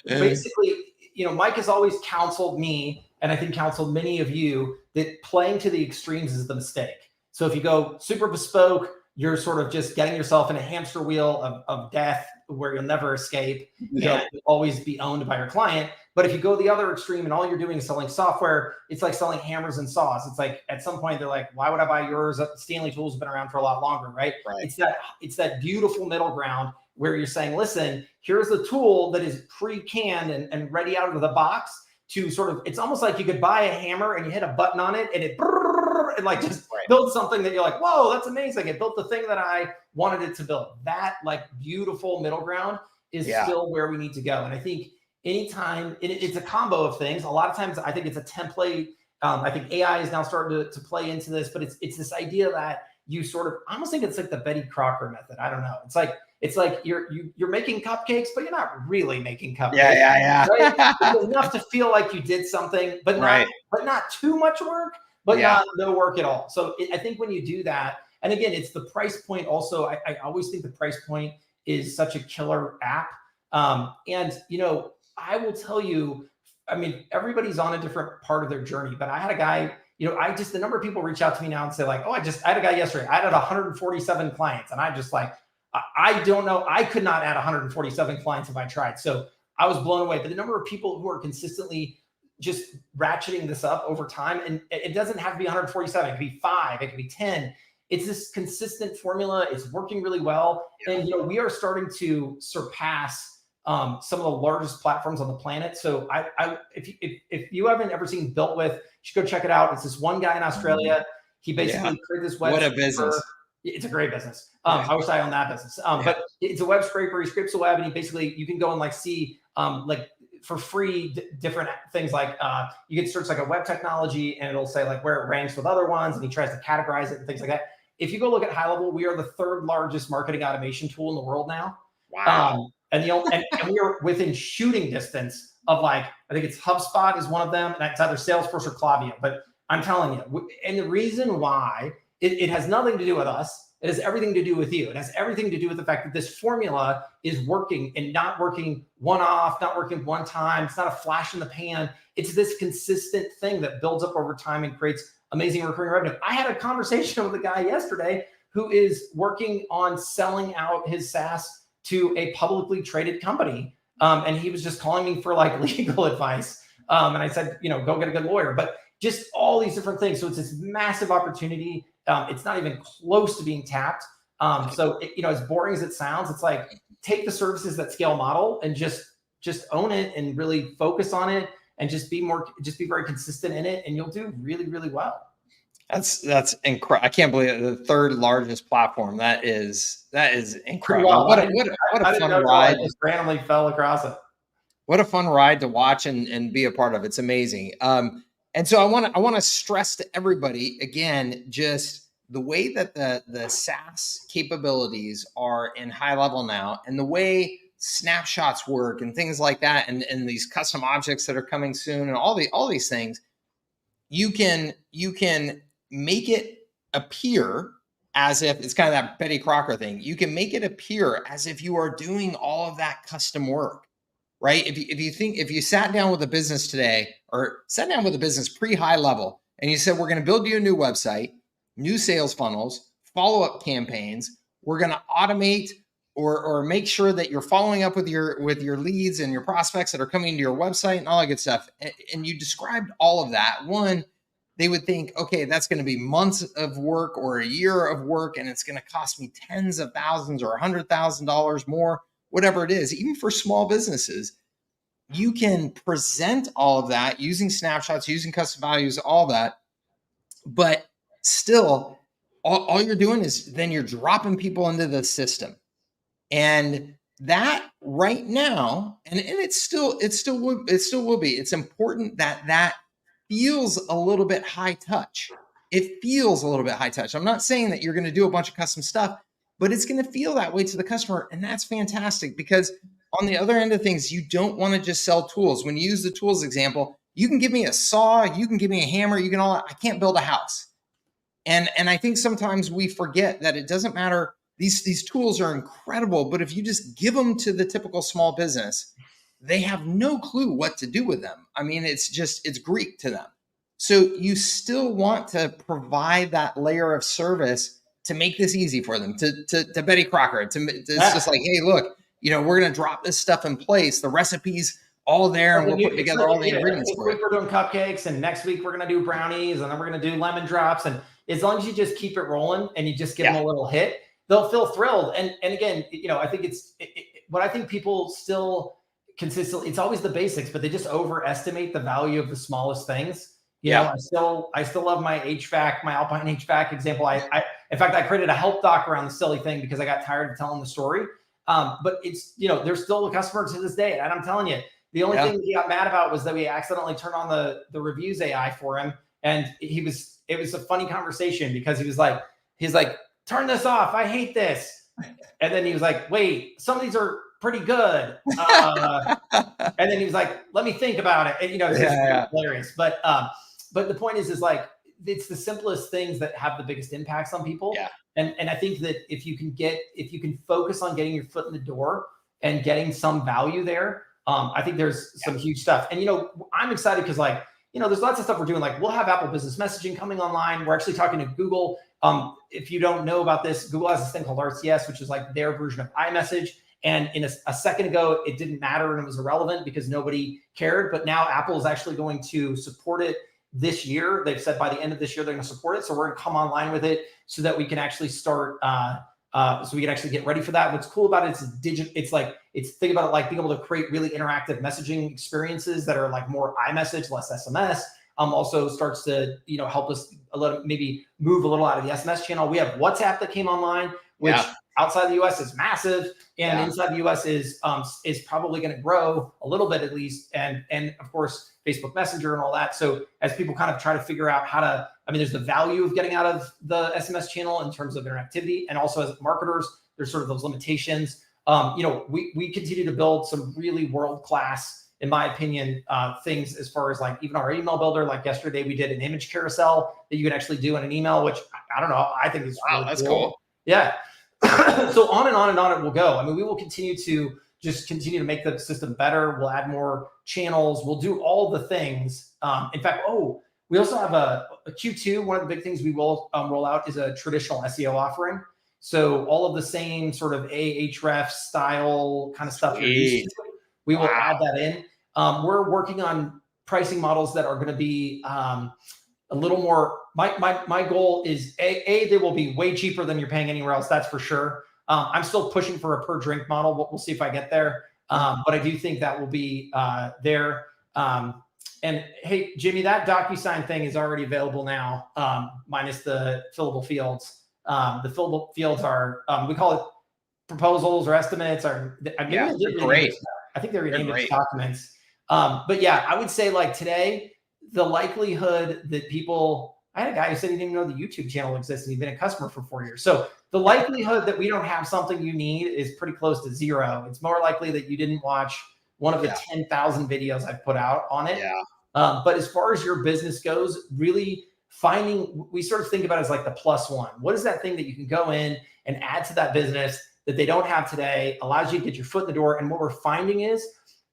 S2: basically, Mike has always counseled me, and I think counseled many of you, that playing to the extremes is the mistake. So if you go super bespoke, you're sort of just getting yourself in a hamster wheel of death where you'll never escape and always be owned by your client. But if you go the other extreme and all you're doing is selling software, it's like selling hammers and saws. It's like at some point they're like, why would I buy yours? Stanley Tools has been around for a lot longer, right? It's that beautiful middle ground where you're saying, listen, here's the tool that is pre-canned and ready out of the box to sort of, it's almost like you could buy a hammer and you hit a button on it and it and like just build something that you're like, whoa, that's amazing. It built the thing that I wanted it to build. That like beautiful middle ground is still where we need to go. And I think anytime it's a combo of things. A lot of times I think it's a template. I think AI is now starting to play into this, but it's this idea that you sort of, I almost think it's like the Betty Crocker method. I don't know. It's like you're making cupcakes, but you're not really making cupcakes.
S1: Yeah.
S2: Right? It's enough to feel like you did something, but not too much work, but not no work at all. So I think when you do that, and again, it's the price point also. I always think the price point is such a killer app. And I will tell you, I mean, everybody's on a different part of their journey, but I had a guy, the number of people reach out to me now and say like, oh, I had a guy yesterday. I had 147 clients, and I just like, I don't know. I could not add 147 clients if I tried. So I was blown away. But the number of people who are consistently just ratcheting this up over time, and it doesn't have to be 147. It could be 5. It could be 10. It's this consistent formula. It's working really well. And, we are starting to surpass some of the largest platforms on the planet. So if you haven't ever seen Built With, you should go check it out. It's this one guy in Australia. He basically created this web.
S1: What a business.
S2: It's a great business. I wish I owned that business. But it's a web scraper. He scrapes the web, and he basically, you can go and see for free different things, like you can search like a web technology, and it'll say like where it ranks with other ones, and he tries to categorize it and things like that. If you go look at HighLevel, we are the 3rd largest marketing automation tool in the world now.
S1: Wow.
S2: And we are within shooting distance of I think it's HubSpot is one of them, and that's either Salesforce or Klaviyo. But I'm telling you, and the reason why it has nothing to do with us. It has everything to do with you. It has everything to do with the fact that this formula is working, and not working one-off, not working one time. It's not a flash in the pan. It's this consistent thing that builds up over time and creates amazing recurring revenue. I had a conversation with a guy yesterday who is working on selling out his SaaS to a publicly traded company. And he was just calling me for legal advice. And I said, go get a good lawyer. But just all these different things. So it's this massive opportunity. It's not even close to being tapped. So as boring as it sounds, it's take the services that scale model and just own it and really focus on it, and just be very consistent in it, and you'll do really, really well.
S1: That's incredible. I can't believe it. The 3rd largest platform. That is incredible.
S2: Well,
S1: what a fun ride.
S2: I just randomly fell across it.
S1: What a fun ride to watch and be a part of. It's amazing. And so I want to stress to everybody again, just the way that the SaaS capabilities are in HighLevel now, and the way snapshots work and things like that, and these custom objects that are coming soon, and all these things, you can make it appear as if it's kind of that Betty Crocker thing. You can make it appear as if you are doing all of that custom work, right? If you sat down with a business today, or sat down with a business pre-HighLevel, and you said, we're going to build you a new website, new sales funnels, follow-up campaigns, we're going to automate or make sure that you're following up with your leads and your prospects that are coming to your website and all that good stuff. And you described all of that. One, they would think, okay, that's going to be months of work or a year of work, and it's going to cost me tens of thousands or $100,000 more, whatever it is. Even for small businesses, you can present all of that using snapshots, using custom values, all that. But still, all you're doing is then you're dropping people into the system. And that right now, and it still will be. It's important that feels a little bit high touch. It feels a little bit high touch. I'm not saying that you're going to do a bunch of custom stuff, but it's going to feel that way to the customer. And that's fantastic, because on the other end of things, you don't want to just sell tools. When you use the tools example, you can give me a saw, you can give me a hammer, I can't build a house. And I think sometimes we forget that it doesn't matter. These tools are incredible, but if you just give them to the typical small business, they have no clue what to do with them. I mean, it's Greek to them. So you still want to provide that layer of service to make this easy for them, to Betty Crocker, it's just like, hey, look, we're going to drop this stuff in place. The recipe's all there, and we'll put together all the ingredients for it.
S2: We're doing cupcakes, and next week we're going to do brownies, and then we're going to do lemon drops. And as long as you just keep it rolling and you just give them a little hit, they'll feel thrilled. And again, I think what I think people still consistently, it's always the basics, but they just overestimate the value of the smallest things. I still love my HVAC, my Alpine HVAC example. In fact, I created a help doc around the silly thing because I got tired of telling the story. But it's, there's still a customer to this day. And I'm telling you, the only thing he got mad about was that we accidentally turned on the reviews AI for him. And it was a funny conversation, because he's like, turn this off. I hate this. And then he was like, wait, some of these are pretty good. And then he was like, let me think about it. And, it's hilarious. But the point is it's the simplest things that have the biggest impacts on people.
S1: Yeah.
S2: And I think that if you can focus on getting your foot in the door and getting some value there, I think there's some huge stuff. And, I'm excited because there's lots of stuff we're doing. We'll have Apple Business Messaging coming online. We're actually talking to Google. If you don't know about this, Google has this thing called RCS, which is their version of iMessage. And in a second ago, it didn't matter and it was irrelevant because nobody cared. But now Apple is actually going to support it this year. They've said by the end of this year, they're going to support it. So we're going to come online with it so that we can actually start, so we can actually get ready for that. What's cool about it is digital. Think about it like being able to create really interactive messaging experiences that are like more iMessage, less SMS. Also starts to, help us maybe move a little out of the SMS channel. We have WhatsApp that came online, which outside the US is massive, and inside the US is probably going to grow a little bit at least, and of course Facebook Messenger and all that. So as people kind of try to figure out how to, there's the value of getting out of the SMS channel in terms of interactivity, and also as marketers, there's sort of those limitations. We continue to build some really world-class, in my opinion, things as far as like even our email builder. Like yesterday, we did an image carousel that you can actually do in an email, which I don't know. I think is
S1: wow,
S2: really
S1: that's cool.
S2: Yeah. So on and on and on it will go. We will continue to make the system better. We'll add more channels. We'll do all the things. In fact, we also have a Q2. One of the big things we will roll out is a traditional SEO offering. So all of the same sort of Ahref style kind of stuff you're used to, we will add that in. We're working on pricing models that are going to be a little more. My goal is they will be way cheaper than you're paying anywhere else. That's for sure. I'm still pushing for a per drink model. We'll see if I get there. But I do think that will be there. And hey, Jimmy, that DocuSign thing is already available now, minus the fillable fields. The fillable fields are, we call it proposals or estimates. They're
S1: great.
S2: I think they're renamed as documents. But yeah, I would say like today, the likelihood that I had a guy who said he didn't even know the YouTube channel exists and he'd been a customer for 4 years. So the likelihood that we don't have something you need is pretty close to zero. It's more likely that you didn't watch one of the 10,000 videos I've put out on it.
S1: Yeah.
S2: But as far as your business goes, really we sort of think about it as like the plus one. What is that thing that you can go in and add to that business that they don't have today, allows you to get your foot in the door? And what we're finding is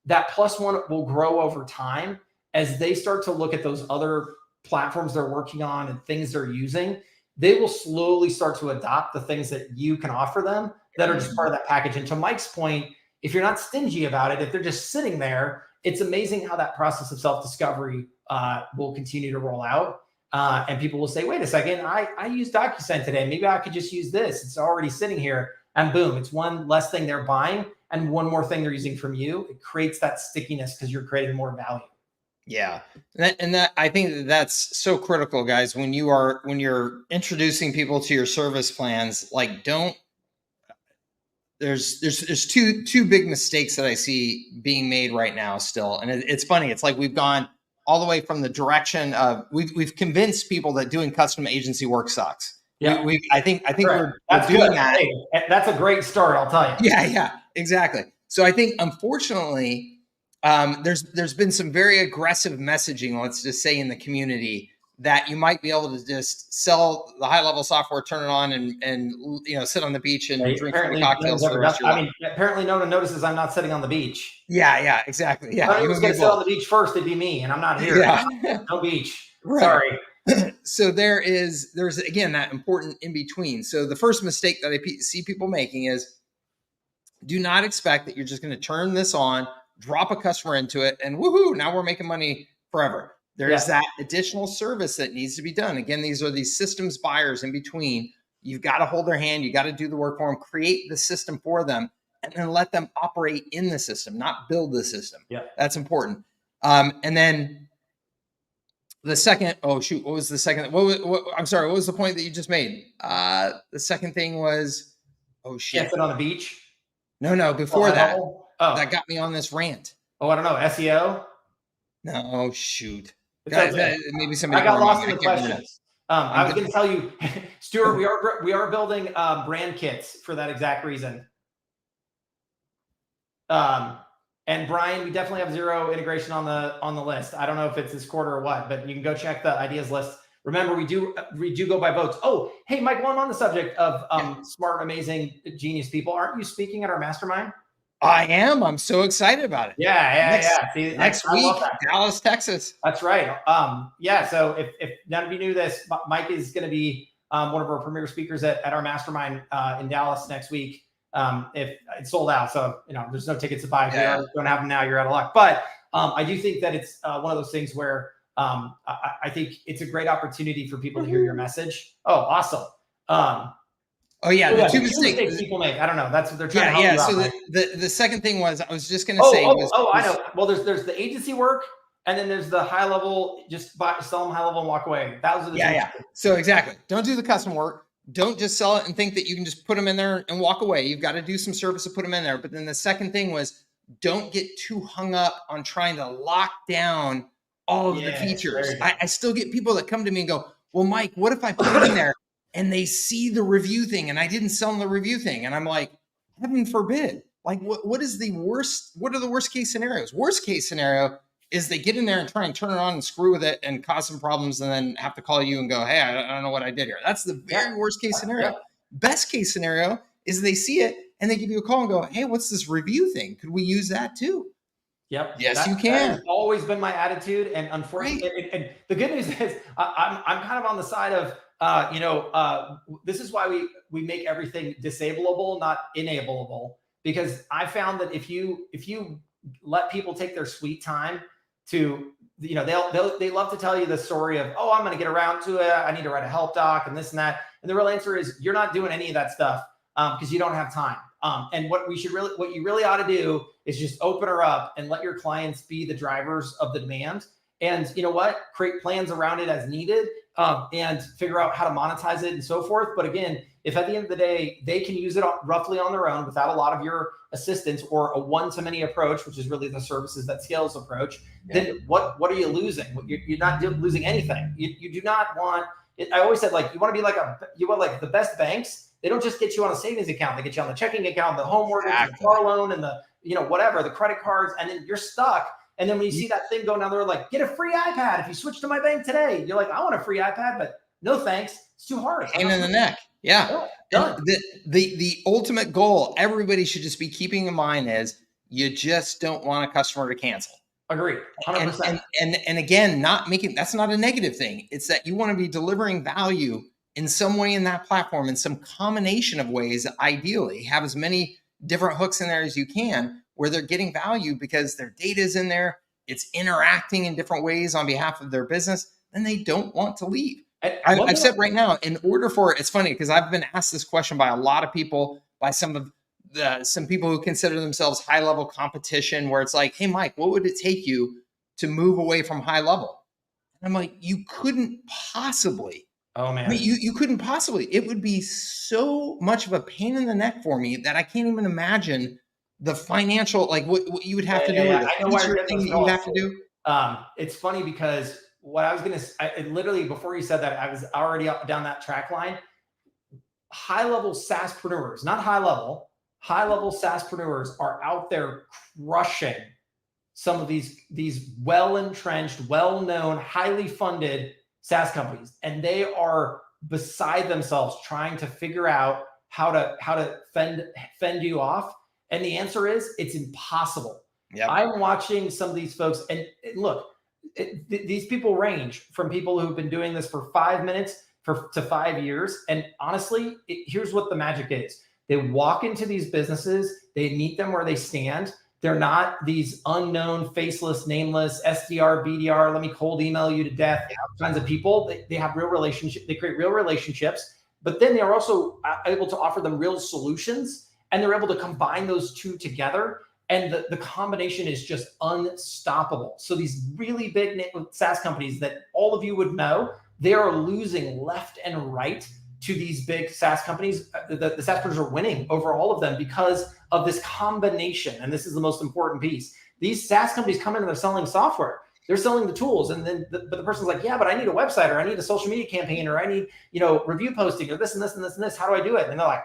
S2: that plus one will grow over time as they start to look at those other platforms they're working on and things they're using. They will slowly start to adopt the things that you can offer them that are just part of that package. And to Mike's point, if you're not stingy about it, if they're just sitting there, it's amazing how that process of self-discovery will continue to roll out. And people will say, wait a second, I use DocuSign today. Maybe I could just use this. It's already sitting here. And boom, it's one less thing they're buying and one more thing they're using from you. It creates that stickiness because you're creating more value.
S1: Yeah. And that I think that's so critical, guys. When you're introducing people to your service plans, like there's two big mistakes that I see being made right now still. And it's funny. It's like we've gone all the way from the direction of we've convinced people that doing custom agency work sucks.
S2: Yeah.
S1: I think we're
S2: that's
S1: doing
S2: good.
S1: that.
S2: Hey, that's a great start, I'll tell you.
S1: Yeah, exactly. So I think unfortunately, there's been some very aggressive messaging, let's just say, in the community that you might be able to just sell the high-level software, turn it on, and sit on the beach and drink cocktails for the rest of your life.
S2: Apparently no one notices I'm not sitting on the beach.
S1: Yeah, exactly. Yeah,
S2: if I was going to sit on the beach first, it'd be me, and I'm not here. Yeah. No beach. Right. Sorry.
S1: So there's again that important in between. So the first mistake that I see people making is do not expect that you're just going to turn this on, drop a customer into it, and woohoo, now we're making money forever. There's that additional service that needs to be done. Again, these are these systems buyers in between. You've got to hold their hand. You got to do the work for them, create the system for them, and then let them operate in the system, not build the system.
S2: Yeah,
S1: that's important. And then the second, what was the second? I'm sorry, what was the point that you just made? The second thing was,
S2: Can't sit on the beach?
S1: No, before that. That got me on this rant.
S2: I don't know. SEO?
S1: No, shoot.
S2: Maybe somebody. I got lost in the questions. I was going to tell you, Stuart, we are building brand kits for that exact reason. And Brian, we definitely have zero integration on the list. I don't know if it's this quarter or what, but you can go check the ideas list. Remember, we do go by votes. Oh, hey, Mike, while I'm on the subject of smart, amazing, genius people, aren't you speaking at our mastermind?
S1: I am. I'm so excited about it.
S2: Yeah.
S1: See, next week, Dallas, Texas.
S2: That's right. So if none of you knew this, Mike is going to be one of our premier speakers at our mastermind in Dallas next week. if it's sold out. So, there's no tickets to buy. If you don't have them now, you're out of luck. But I do think that it's one of those things where I think it's a great opportunity for people to hear your message. Oh, awesome.
S1: Oh yeah,
S2: the two mistakes people make. I don't know. That's what they're trying to help you out.
S1: So the second thing was, I was just going to say.
S2: I know. Well, there's the agency work, and then there's the high level. Just sell them high level and walk away. That was the
S1: So exactly. Don't do the custom work. Don't just sell it and think that you can just put them in there and walk away. You've got to do some service to put them in there. But then the second thing was, don't get too hung up on trying to lock down all of the features. I still get people that come to me and go, well, Mike, what if I put it in there and they see the review thing and I didn't sell them the review thing? And I'm like, heaven forbid. Like, what is the worst? What are the worst case scenarios? Worst case scenario is they get in there and try and turn it on and screw with it and cause some problems and then have to call you and go, hey, I don't know what I did here. That's the very worst case scenario. Yeah. Best case scenario is they see it and they give you a call and go, hey, what's this review thing? Could we use that too?
S2: Yep.
S1: Yes, you can.
S2: That has always been my attitude. And unfortunately, and the good news is I'm kind of on the side of, this is why we make everything disableable, not enableable, because I found that if you let people take their sweet time to, they love to tell you the story of, oh, I'm going to get around to it. I need to write a help doc and this and that. And the real answer is you're not doing any of that stuff because you don't have time. And what you really ought to do is just open her up and let your clients be the drivers of the demand. And you know what? Create plans around it as needed and figure out how to monetize it and so forth. But again, if at the end of the day, they can use it roughly on their own without a lot of your assistance or a one-to-many approach, which is really the services that scales approach, then what are you losing? You're not losing anything. You do not want it. I always said, like, you want the best banks. They don't just get you on a savings account. They get you on the checking account, the home mortgage, the car loan, and the, whatever, the credit cards. And then you're stuck. And then when you see that thing go down there, like, get a free iPad if you switch to my bank today. You're like, I want a free iPad, but no thanks. It's too hard.
S1: Pain in the neck. Yeah. Done. The ultimate goal everybody should just be keeping in mind is you just don't want a customer to cancel.
S2: Agreed. 100%.
S1: And again, that's not a negative thing. It's that you want to be delivering value in some way in that platform, in some combination of ways. Ideally, have as many different hooks in there as you can where they're getting value because their data is in there. It's interacting in different ways on behalf of their business. Then they don't want to leave. I've said right now, in order for it's funny because I've been asked this question by a lot of people, by some people who consider themselves high level competition, where it's like, hey, Mike, what would it take you to move away from high level? And I'm like, you couldn't possibly.
S2: Oh man,
S1: I mean, you couldn't possibly. It would be so much of a pain in the neck for me that I can't even imagine the financial, like what you would have to do.
S2: I know why
S1: thing that you have to do.
S2: It's funny because what I was going to, literally before you said that, I was already up down that track line. High level SaaSpreneurs, not high level SaaSpreneurs are out there crushing some of these well-entrenched, well-known, highly funded SaaS companies. And they are beside themselves trying to figure out how to fend you off. And the answer is it's impossible. Yep. I'm watching some of these folks and look, these people range from people who've been doing this for 5 minutes to 5 years. And honestly, here's what the magic is. They walk into these businesses, they meet them where they stand. They're not these unknown, faceless, nameless, SDR, BDR, let me cold email you to death kinds of people. They have real relationships. They create real relationships, but then they're also able to offer them real solutions, and they're able to combine those two together. And the combination is just unstoppable. So these really big SaaS companies that all of you would know, they are losing left and right to these big SaaS companies. The SaaS companies are winning over all of them because of this combination. And this is the most important piece. These SaaS companies come in and they're selling software. They're selling the tools. And then but the person's like, yeah, but I need a website, or I need a social media campaign, or I need, review posting, or this and this and this and this. How do I do it? And they're like,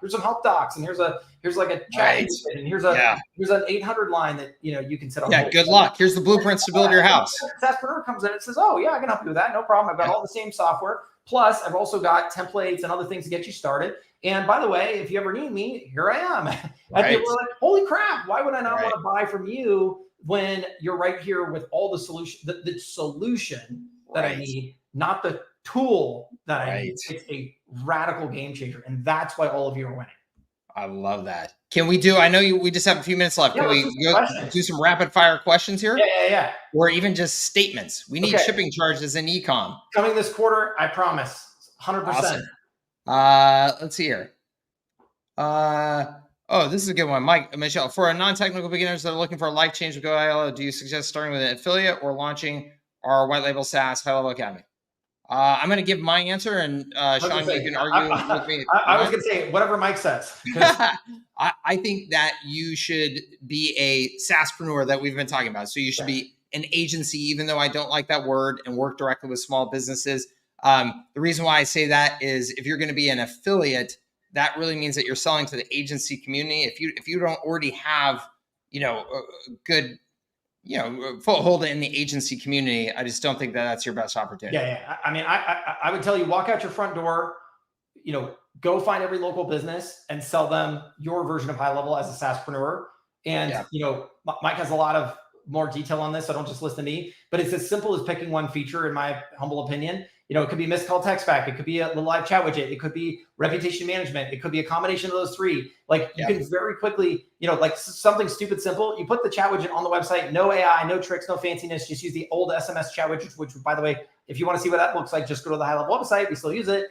S2: here's some help docs, and here's like a chat, and here's an 800 line that you can set up.
S1: Yeah, good luck. Here's the blueprints to build your house.
S2: SaaSpreneur comes in and says, oh yeah, I can help you with that. No problem. I've got all the same software. Plus, I've also got templates and other things to get you started. And by the way, if you ever need me, here I am. And people are like, holy crap, why would I not want to buy from you when you're right here with all the solution, the solution that I need, not the tool that I need. It's a radical game changer. And that's why all of you are winning.
S1: I love that. Can we do? I know we just have a few minutes left.
S2: Yeah,
S1: Can we do some rapid fire questions here?
S2: Yeah.
S1: Or even just statements? We need shipping charges in e-com.
S2: Coming this quarter, I promise. 100%.
S1: Awesome. Let's see here. Oh, this is a good one. Michelle, for a non-technical beginners that are looking for a life change with HighLevel, do you suggest starting with an affiliate or launching our white label SaaS HighLevel Academy? I'm going to give my answer, and Shaun, you can argue with me.
S2: I was going to say whatever Mike says.
S1: I think that you should be a SaaSpreneur that we've been talking about. So you should be an agency, even though I don't like that word, and work directly with small businesses. The reason why I say that is if you're going to be an affiliate, that really means that you're selling to the agency community. If you don't already have, a good, foothold in the agency community, I just don't think that that's your best opportunity.
S2: Yeah. I mean, I would tell you, walk out your front door, go find every local business and sell them your version of HighLevel as a SaaSpreneur. And, Mike has a lot of more detail on this, so don't just listen to me, but it's as simple as picking one feature, in my humble opinion. It could be missed call text back. It could be a live chat widget. It could be reputation management. It could be a combination of those three. Like you can very quickly, like something stupid simple. You put the chat widget on the website, no AI, no tricks, no fanciness. Just use the old SMS chat widget, which by the way, if you want to see what that looks like, just go to the HighLevel website. We still use it.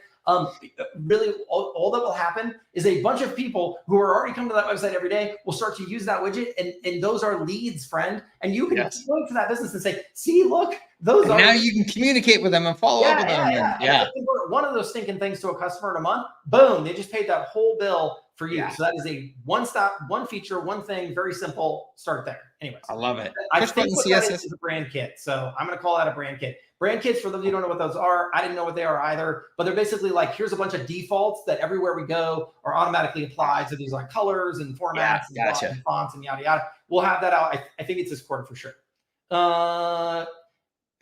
S2: Really, all that will happen is a bunch of people who are already coming to that website every day will start to use that widget, and those are leads, friend. And you can point to that business and say, "See, look, those are."
S1: Now you can communicate with them and follow up with them.
S2: Yeah. One of those stinking things to a customer in a month, boom, they just paid that whole bill for you. So that is a one-stop, one feature, one thing, very simple. Start there. Anyways,
S1: I love it.
S2: I think what that is a brand kit. So I'm going to call that a brand kit. Brand kits, for those of you who don't know what those are, I didn't know what they are either, but they're basically like, here's a bunch of defaults that everywhere we go are automatically applied to these like colors and formats and fonts and yada, yada. We'll have that out. I think it's this quarter for sure.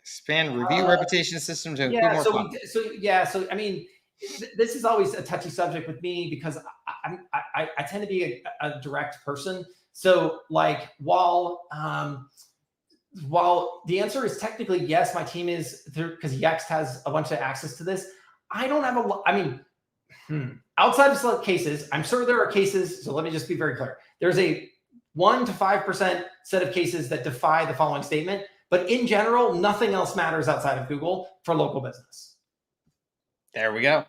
S1: Expand review reputation system to include more content.
S2: So I mean, this is always a touchy subject with me because I tend to be a direct person. So like while the answer is technically yes, my team is there because Yext has a bunch of access to this. I don't have a lot. I mean, outside of select cases, I'm sure there are cases. So let me just be very clear. There's a 1 to 5% set of cases that defy the following statement. But in general, nothing else matters outside of Google for local business.
S1: There we go.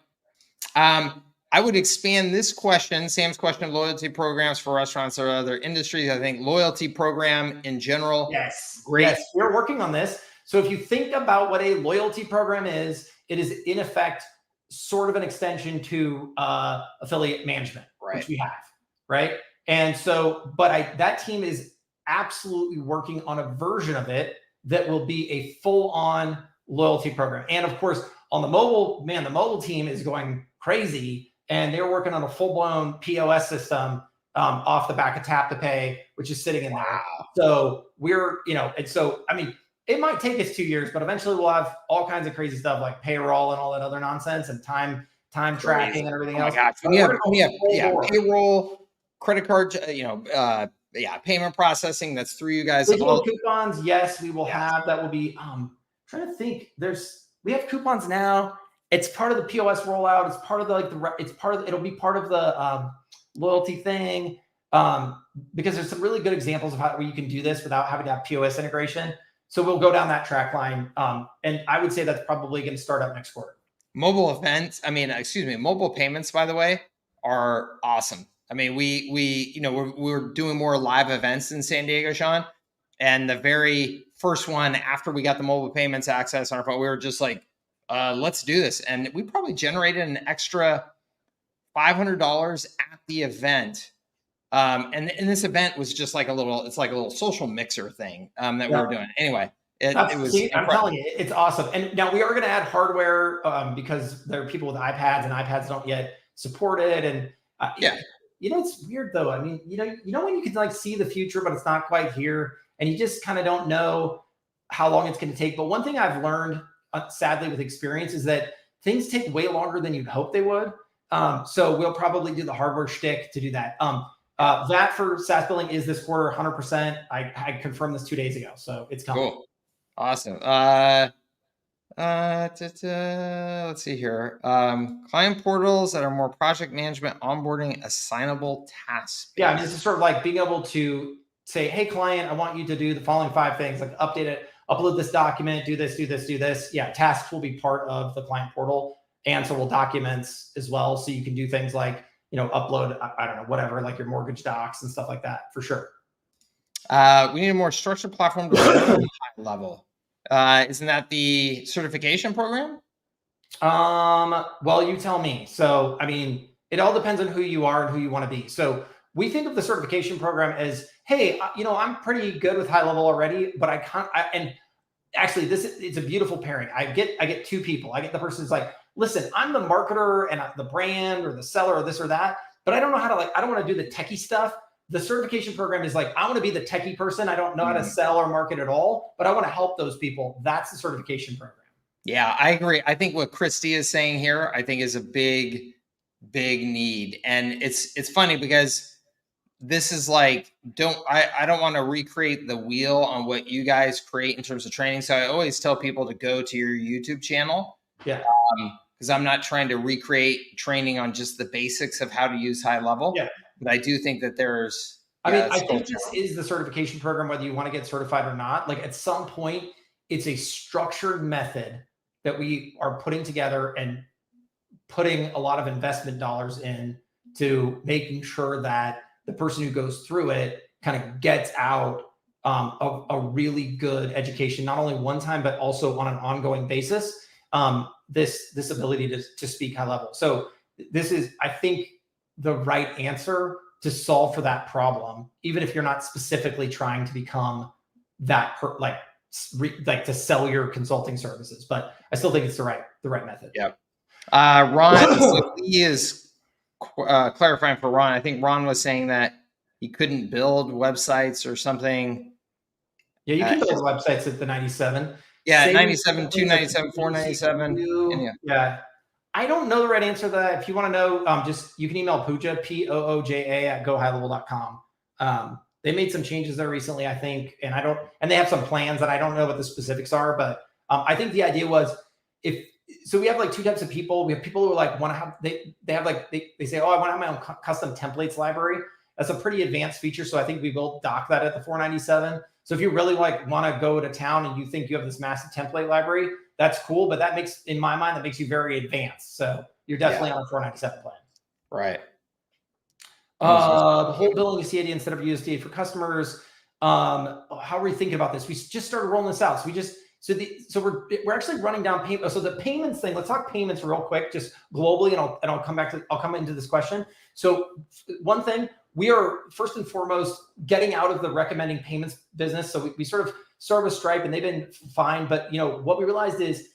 S1: I would expand this question, Sam's question, of loyalty programs for restaurants or other industries. I think loyalty program in general.
S2: Yes.
S1: Great.
S2: Yes, we're working on this. So if you think about what a loyalty program is, it is in effect sort of an extension to affiliate management, which we have, right? And so, but that team is absolutely working on a version of it that will be a full-on loyalty program. And of course, on the mobile, the mobile team is going crazy, and they're working on a full-blown POS system off the back of Tap to Pay, which is sitting in there. So we're, and so, I mean, it might take us 2 years, but eventually we'll have all kinds of crazy stuff like payroll and all that other nonsense and time tracking and everything else.
S1: We have payroll, credit card, payment processing. That's through you guys.
S2: Digital coupons, yes, we will have. That will be. Trying to think. We have coupons now. It's part of the POS rollout. It's part of it'll be part of the loyalty thing. Because there's some really good examples of how you can do this without having to have POS integration. So we'll go down that track line. And I would say that's probably going to start up next quarter. Mobile
S1: payments, by the way, are awesome. I mean, we're doing more live events in San Diego, Shaun. And the very first one after we got the mobile payments access on our phone, we were just like, let's do this. And we probably generated an extra $500 at the event. And this event was just like a little social mixer thing that we were doing. Anyway, it was
S2: I'm telling you, it's awesome. And now we are going to add hardware because there are people with iPads and iPads don't yet support it. And it's weird though. I mean, when you can like see the future, but it's not quite here, and you just kind of don't know how long it's going to take. But one thing I've learned, sadly, with experience is that things take way longer than you'd hope they would. So we'll probably do the hardware shtick to do that. That for SaaS billing is this quarter 100%. I confirmed this 2 days ago, so it's coming.
S1: Cool. Awesome. Let's see here. Client portals that are more project management, onboarding, assignable tasks.
S2: Yeah, I mean, this is sort of like being able to say, hey, client, I want you to do the following 5 things, like update it, upload this document, do this, do this, do this. Yeah, tasks will be part of the client portal. And so will documents as well. So you can do things like, upload, I don't know, whatever, like your mortgage docs and stuff like that, for sure.
S1: We need a more structured platform to learn HighLevel. Isn't that the certification program?
S2: Well, you tell me. So, I mean, it all depends on who you are and who you want to be. So we think of the certification program as, hey, I'm pretty good with HighLevel already, but I can't. And actually, it's a beautiful pairing. I get 2 people. I get the person who's like, listen, I'm the marketer and the brand or the seller or this or that, but I don't know how to I don't want to do the techie stuff. The certification program is like, I want to be the techie person. I don't know how to sell or market at all, but I want to help those people. That's the certification program.
S1: Yeah, I agree. I think what Christy is saying here, I think is a big need. And it's funny because this is like, I don't want to recreate the wheel on what you guys create in terms of training. So I always tell people to go to your YouTube channel.
S2: Yeah.
S1: Because I'm not trying to recreate training on just the basics of how to use HighLevel.
S2: Yeah.
S1: But I do think that there's,
S2: I think this is the certification program, whether you want to get certified or not. Like at some point, it's a structured method that we are putting together and putting a lot of investment dollars in to making sure that the person who goes through it kind of gets out a really good education, not only one time, but also on an ongoing basis. This ability to speak high level. So this is, I think, the right answer to solve for that problem, even if you're not specifically trying to become that to sell your consulting services. But I still think it's the right method.
S1: Yeah. Ron, so he is clarifying for Ron. I think Ron was saying that he couldn't build websites or something.
S2: Yeah, you can build websites at the 97.
S1: Yeah, 97, 297, 497.
S2: Yeah. I don't know the right answer to that. If you want to know, you can email Pooja, Pooja at gohighlevel.com. They made some changes there recently, I think, and they have some plans that I don't know what the specifics are, but I think the idea was so we have like 2 types of people. We have people who like want to have, they say, oh, I want to have my own custom templates library. That's a pretty advanced feature. So I think we will dock that at the 497. So if you really want to go to town and you think you have this massive template library, that's cool. But in my mind, that makes you very advanced. So you're definitely on a 497 plan.
S1: Right.
S2: The whole billing is CAD instead of USD for customers. How are we thinking about this? We just started rolling this out. So we're actually running down payment. So the payments thing, let's talk payments real quick, just globally, and I'll come into this question. So one thing, we are first and foremost getting out of the recommending payments business. So we sort of started with Stripe and they've been fine. But what we realized is,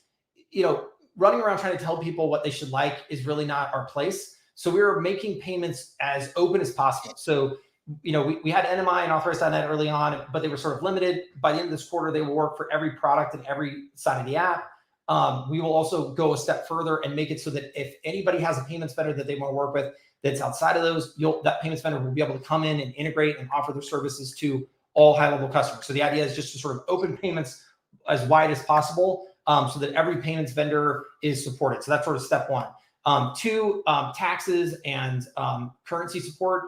S2: running around trying to tell people what they should like is really not our place. So we were making payments as open as possible. So we had NMI and Authorize.net early on, but they were sort of limited. By the end of this quarter, they will work for every product and every side of the app. We will also go a step further and make it so that if anybody has a payments vendor that they want to work with that's outside of those, that payments vendor will be able to come in and integrate and offer their services to all high-level customers. So the idea is just to sort of open payments as wide as possible so that every payments vendor is supported. So that's sort of step 1. 2, taxes and currency support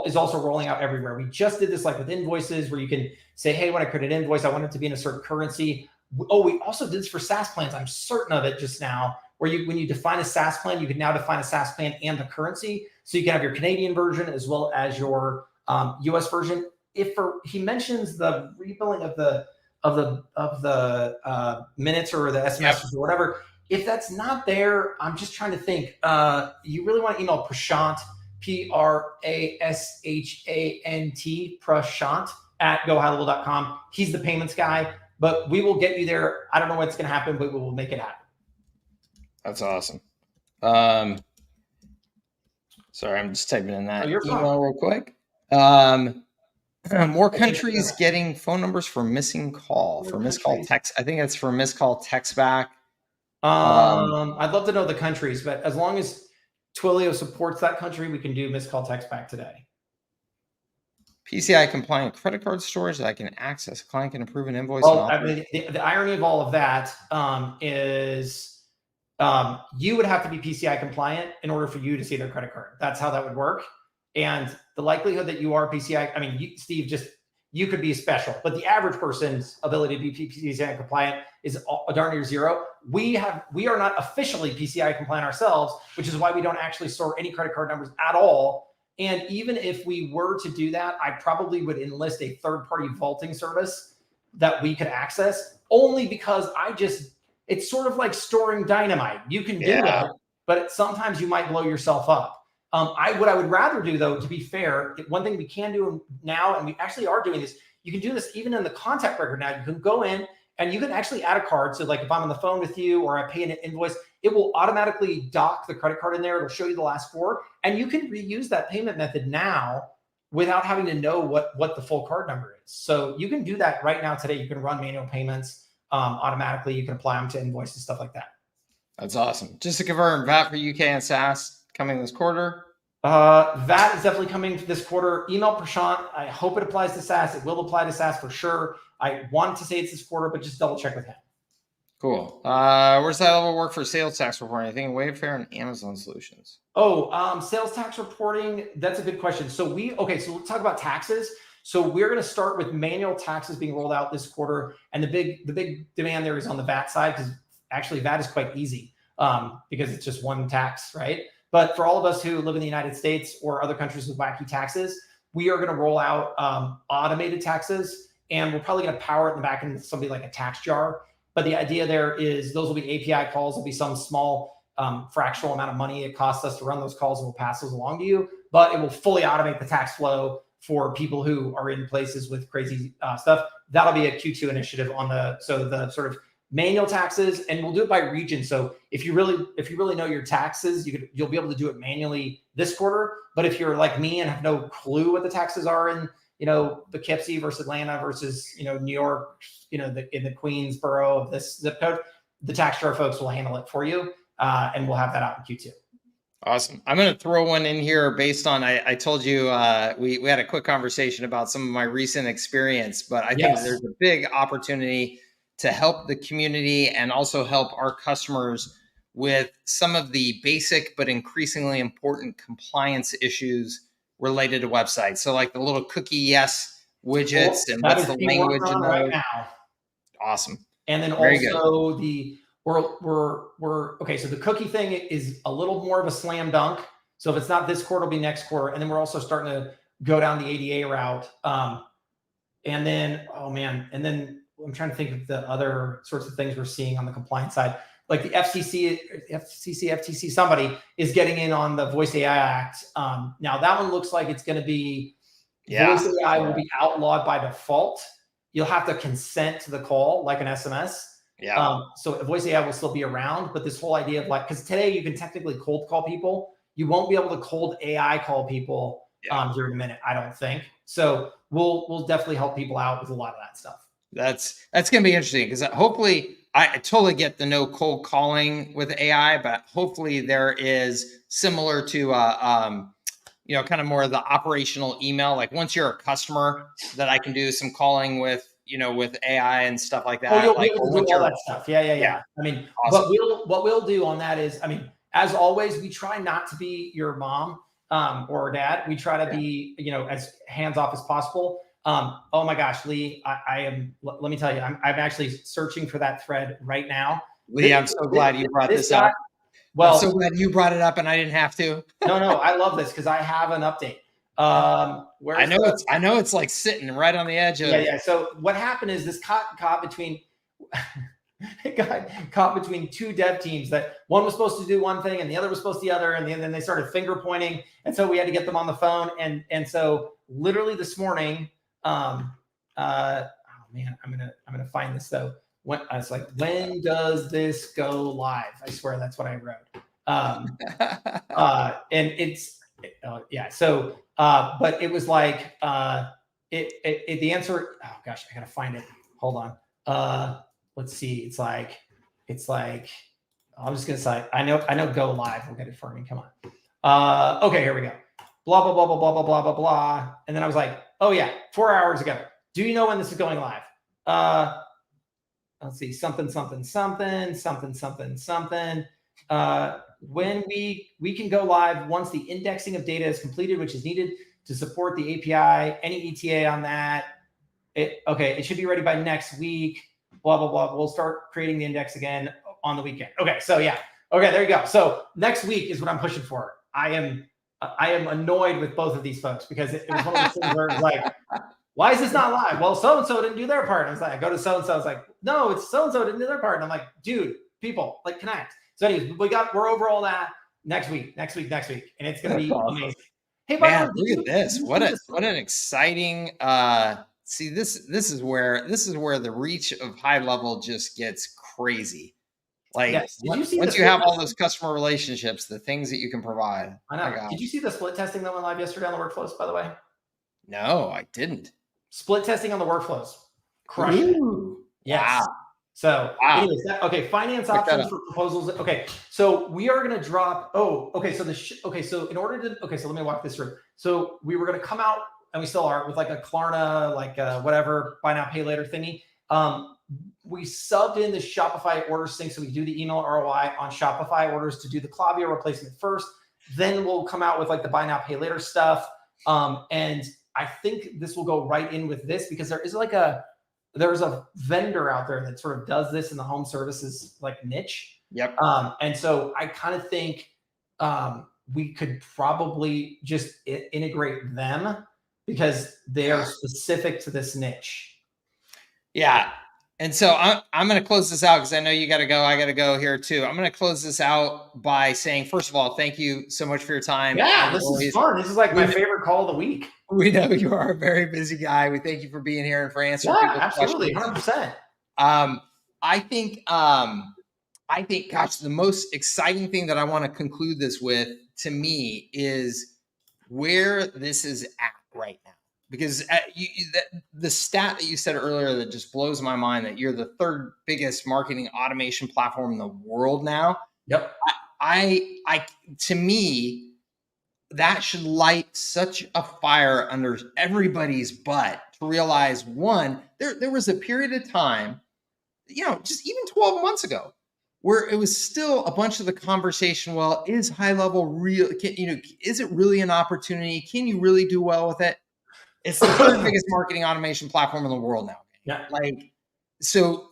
S2: is also rolling out everywhere. We just did this like with invoices where you can say, hey, when I create an invoice, I want it to be in a certain currency. Oh, we also did this for SaaS plans. I'm certain of it just now, where when you define a SaaS plan, you can now define a SaaS plan and the currency. So you can have your Canadian version as well as your US version. He mentions the rebilling of the minutes or the SMS or whatever. If that's not there, I'm just trying to think. You really want to email Prashant, Prashant, Prashant at gohighlevel.com. He's the payments guy, but we will get you there. I don't know what's going to happen, but we will make it happen.
S1: That's awesome. Sorry, I'm just typing in that email real quick. More countries getting phone numbers for missing call, for missed call text. I think it's for missed call text back.
S2: I'd love to know the countries, but as long as Twilio supports that country, we can do missed call text back today.
S1: PCI compliant credit card storage that I can access. A client can approve an invoice.
S2: Well, I mean, the irony of all of that is you would have to be PCI compliant in order for you to see their credit card. That's how that would work. And the likelihood that you are PCI, I mean, Steve, you could be special, but the average person's ability to be PCI compliant is darn near zero. We are not officially PCI compliant ourselves, which is why we don't actually store any credit card numbers at all. And even if we were to do that, I probably would enlist a third-party vaulting service that we could access, only because it's sort of like storing dynamite. You can do it, but sometimes you might blow yourself up. What I would rather do, though, to be fair, one thing we can do now, and we actually are doing this, you can do this even in the contact record now. You can go in and you can actually add a card. So like if I'm on the phone with you or I pay an invoice, it will automatically dock the credit card in there. It'll show you the last four. And you can reuse that payment method now without having to know what the full card number is. So you can do that right now today. You can run manual payments automatically. You can apply them to invoices, stuff like that.
S1: That's awesome. Just to confirm, VAT for UK and SaaS coming this quarter?
S2: VAT is definitely coming this quarter. Email Prashant. I hope it applies to SaaS. It will apply to SaaS for sure. I want to say it's this quarter, but just double check with him.
S1: Cool. Where's HighLevel work for sales tax reporting? I think Wayfair and Amazon solutions.
S2: Sales tax reporting. That's a good question. So let's talk about taxes. So we're going to start with manual taxes being rolled out this quarter. And the big demand there is on the VAT side, because actually VAT is quite easy because it's just one tax, right? But for all of us who live in the United States or other countries with wacky taxes, we are going to roll out automated taxes, and we're probably going to power it in the back end with something like a tax jar. But the idea there is those will be API calls. Will be some small fractional amount of money it costs us to run those calls, and we'll pass those along to you. But it will fully automate the tax flow for people who are in places with crazy stuff. That'll be a Q2 initiative on the sort of manual taxes, and we'll do it by region. So if you really know your taxes, you'll be able to do it manually this quarter. But if you're like me and have no clue what the taxes are in Poughkeepsie versus Atlanta versus New York, in the Queensboro of this zip code, the tax jar folks will handle it for you, and we'll have that out in Q2.
S1: Awesome. I'm going to throw one in here based on, I told you we had a quick conversation about some of my recent experience, but I think there's a big opportunity to help the community and also help our customers with some of the basic but increasingly important compliance issues related to websites. So like the little cookie yes widgets and what's the language in
S2: right now.
S1: Awesome.
S2: And then
S1: Very
S2: also
S1: good.
S2: we're okay. So the cookie thing is a little more of a slam dunk. So if it's not this quarter, it'll be next quarter. And then we're also starting to go down the ADA route. And then I'm trying to think of the other sorts of things we're seeing on the compliance side. Like the FTC, somebody is getting in on the Voice AI Act. Now that one looks like it's going to be, Voice AI will be outlawed by default. You'll have to consent to the call like an SMS.
S1: Yeah.
S2: So Voice AI will still be around, but this whole idea of because today you can technically cold call people. You won't be able to cold AI call people here in a minute, I don't think. So we'll definitely help people out with a lot of that stuff.
S1: That's going to be interesting because hopefully I totally get the no cold calling with AI, but hopefully there is similar to kind of more of the operational email. Like once you're a customer, that I can do some calling with AI and stuff like that.
S2: You'll be able to do all that stuff. Yeah. I mean,
S1: awesome.
S2: what we'll do on that is, as always, we try not to be your mom or dad. We try to be as hands off as possible. Oh my gosh, Lee, I am. Let me tell you, I'm actually searching for that thread right now.
S1: Lee, I'm so glad you brought this up. Well, I'm so glad you brought it up and I didn't have to.
S2: No, I love this because I have an update.
S1: I know it's like sitting right on the edge of.
S2: Yeah. So what happened is this caught between two dev teams that one was supposed to do one thing and the other was supposed to the other, and then they started finger pointing, and so we had to get them on the phone, and so literally this morning. Oh man, I'm gonna find this though. When I was like, when does this go live? I swear that's what I wrote. And it's So, but it was like the answer. Oh gosh, I gotta find it. Hold on. Let's see. It's like. I'm just gonna say. I know. Go live. We'll get it for me. Come on. Okay, here we go. Blah blah blah blah blah blah blah blah blah. And then I was like, Oh yeah, 4 hours ago. Do you know when this is going live? Let's see, something. When we can go live once the indexing of data is completed, which is needed to support the API, any ETA on that. It should be ready by next week, blah, blah, blah. We'll start creating the index again on the weekend. Okay, so yeah. Okay, there you go. So next week is what I'm pushing for. I am annoyed with both of these folks because it was one of those things where it's like, why is this not live? Well, so-and-so didn't do their part. And I was like, I go to so-and-so, I was like, no, it's so-and-so didn't do their part. And I'm like, dude, people, like connect. So anyways, we're over all that next week. And it's going to be amazing. Hey,
S1: man, look at this. What an exciting, see, this is where the reach of HighLevel just gets crazy. Like, yes. Once you have all those customer relationships, the things that you can provide.
S2: I know. Did you see the split testing that went live yesterday on the workflows, by the way?
S1: No, I didn't.
S2: Split testing on the workflows. Crushing it. Yes. Wow. So anyways, okay, finance options for proposals. Okay, so we are going to drop. So in order to, so let me walk this through. So we were going to come out, and we still are, with like a Klarna, like whatever, buy now, pay later thingy. We subbed in the Shopify order sync, so we do the email ROI on Shopify orders to do the Klaviyo replacement first. Then we'll come out with like the buy now, pay later stuff. And I think this will go right in with this because there's a vendor out there that sort of does this in the home services like niche.
S1: Yep.
S2: And so I kind of think we could probably just integrate them because they are specific to this niche.
S1: Yeah. And so I'm going to close this out because I know you got to go. I got to go here too. I'm going to close this out by saying, first of all, thank you so much for your time.
S2: Yeah, this is fun. This is like my favorite call of the week.
S1: We know you are a very busy guy. We thank you for being here and for answering people's questions.
S2: 100%.
S1: I think, gosh, the most exciting thing that I want to conclude this with, to me, is where this is at right now. Because the stat that you said earlier that just blows my mind, that you're the third biggest marketing automation platform in the world now.
S2: Yep.
S1: To me, that should light such a fire under everybody's butt to realize, one, there was a period of time, just even 12 months ago, where it was still a bunch of the conversation. Well, is HighLevel real? Is it really an opportunity? Can you really do well with it? It's the third biggest marketing automation platform in the world now.
S2: Yeah.
S1: So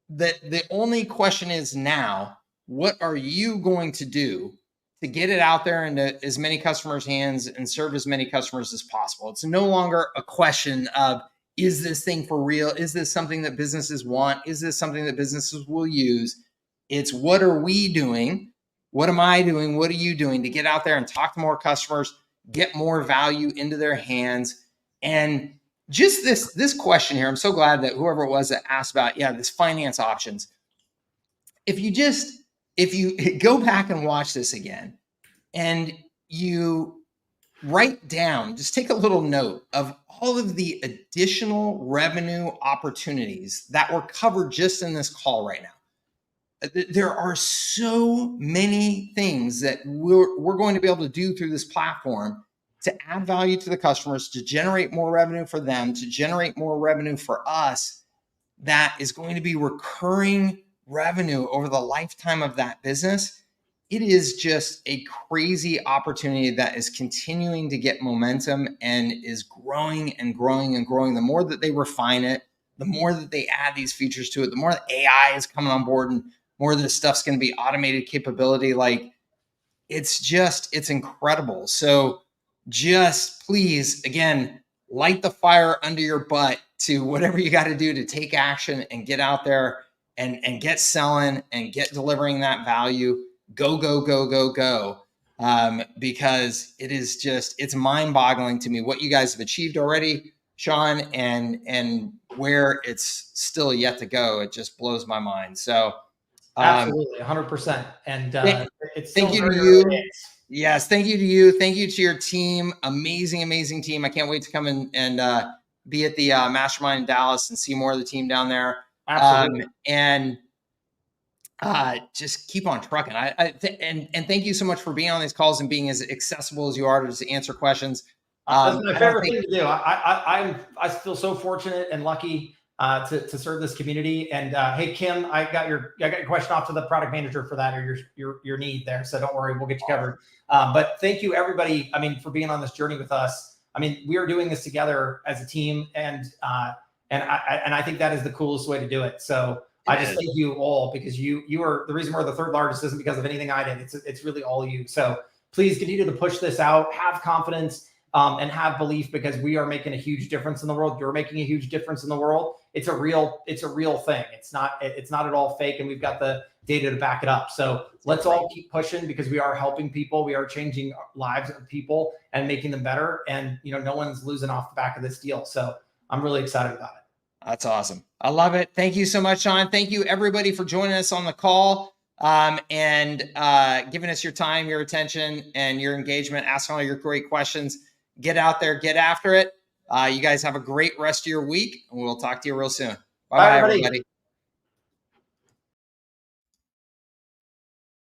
S1: the only question is now, what are you going to do to get it out there into as many customers' hands and serve as many customers as possible? It's no longer a question of, is this thing for real? Is this something that businesses want? Is this something that businesses will use? It's, what are we doing? What am I doing? What are you doing to get out there and talk to more customers, get more value into their hands? And just this question here, I'm so glad that whoever it was that asked about, this finance options. If you go back and watch this again and you write down, just take a little note of all of the additional revenue opportunities that were covered just in this call right now. There are so many things that we're going to be able to do through this platform to add value to the customers, to generate more revenue for them, to generate more revenue for us, that is going to be recurring revenue over the lifetime of that business. It is just a crazy opportunity that is continuing to get momentum and is growing and growing and growing. The more that they refine it, the more that they add these features to it, the more that AI is coming on board and more of this stuff's going to be automated capability. It's incredible. So just please, again, light the fire under your butt to whatever you got to do to take action and get out there and get selling and get delivering that value. Go, go, go, go, go. Because it's mind-boggling to me what you guys have achieved already, Shaun, and where it's still yet to go. It just blows my mind. So
S2: absolutely, 100%. And it's
S1: thank you to you. Yes, thank you to you. Thank you to your team. Amazing, amazing team. I can't wait to come in and be at the Mastermind in Dallas and see more of the team down there.
S2: Absolutely.
S1: Just keep on trucking. And thank you so much for being on these calls and being as accessible as you are to answer questions.
S2: That's my favorite thing to do. I feel so fortunate and lucky to serve this community. And hey, Kim, I got your question off to the product manager for that, or your need there. So don't worry, we'll get you covered. But thank you, everybody. I mean, for being on this journey with us. I mean, we are doing this together as a team, and I think that is the coolest way to do it. So I just thank you all, because you are the reason we're the third largest isn't because of anything I did. It's really all you. So please continue to push this out. Have confidence. And have belief, because we are making a huge difference in the world. You're making a huge difference in the world. It's a real thing. It's not at all fake, and we've got the data to back it up. So let's all keep pushing, because we are helping people. We are changing lives of people and making them better. And no one's losing off the back of this deal. So I'm really excited about it.
S1: That's awesome. I love it. Thank you so much, Shaun. Thank you, everybody, for joining us on the call and giving us your time, your attention, and your engagement, asking all your great questions. Get out there, get after it. You guys have a great rest of your week, and we'll talk to you real soon. Bye, everybody.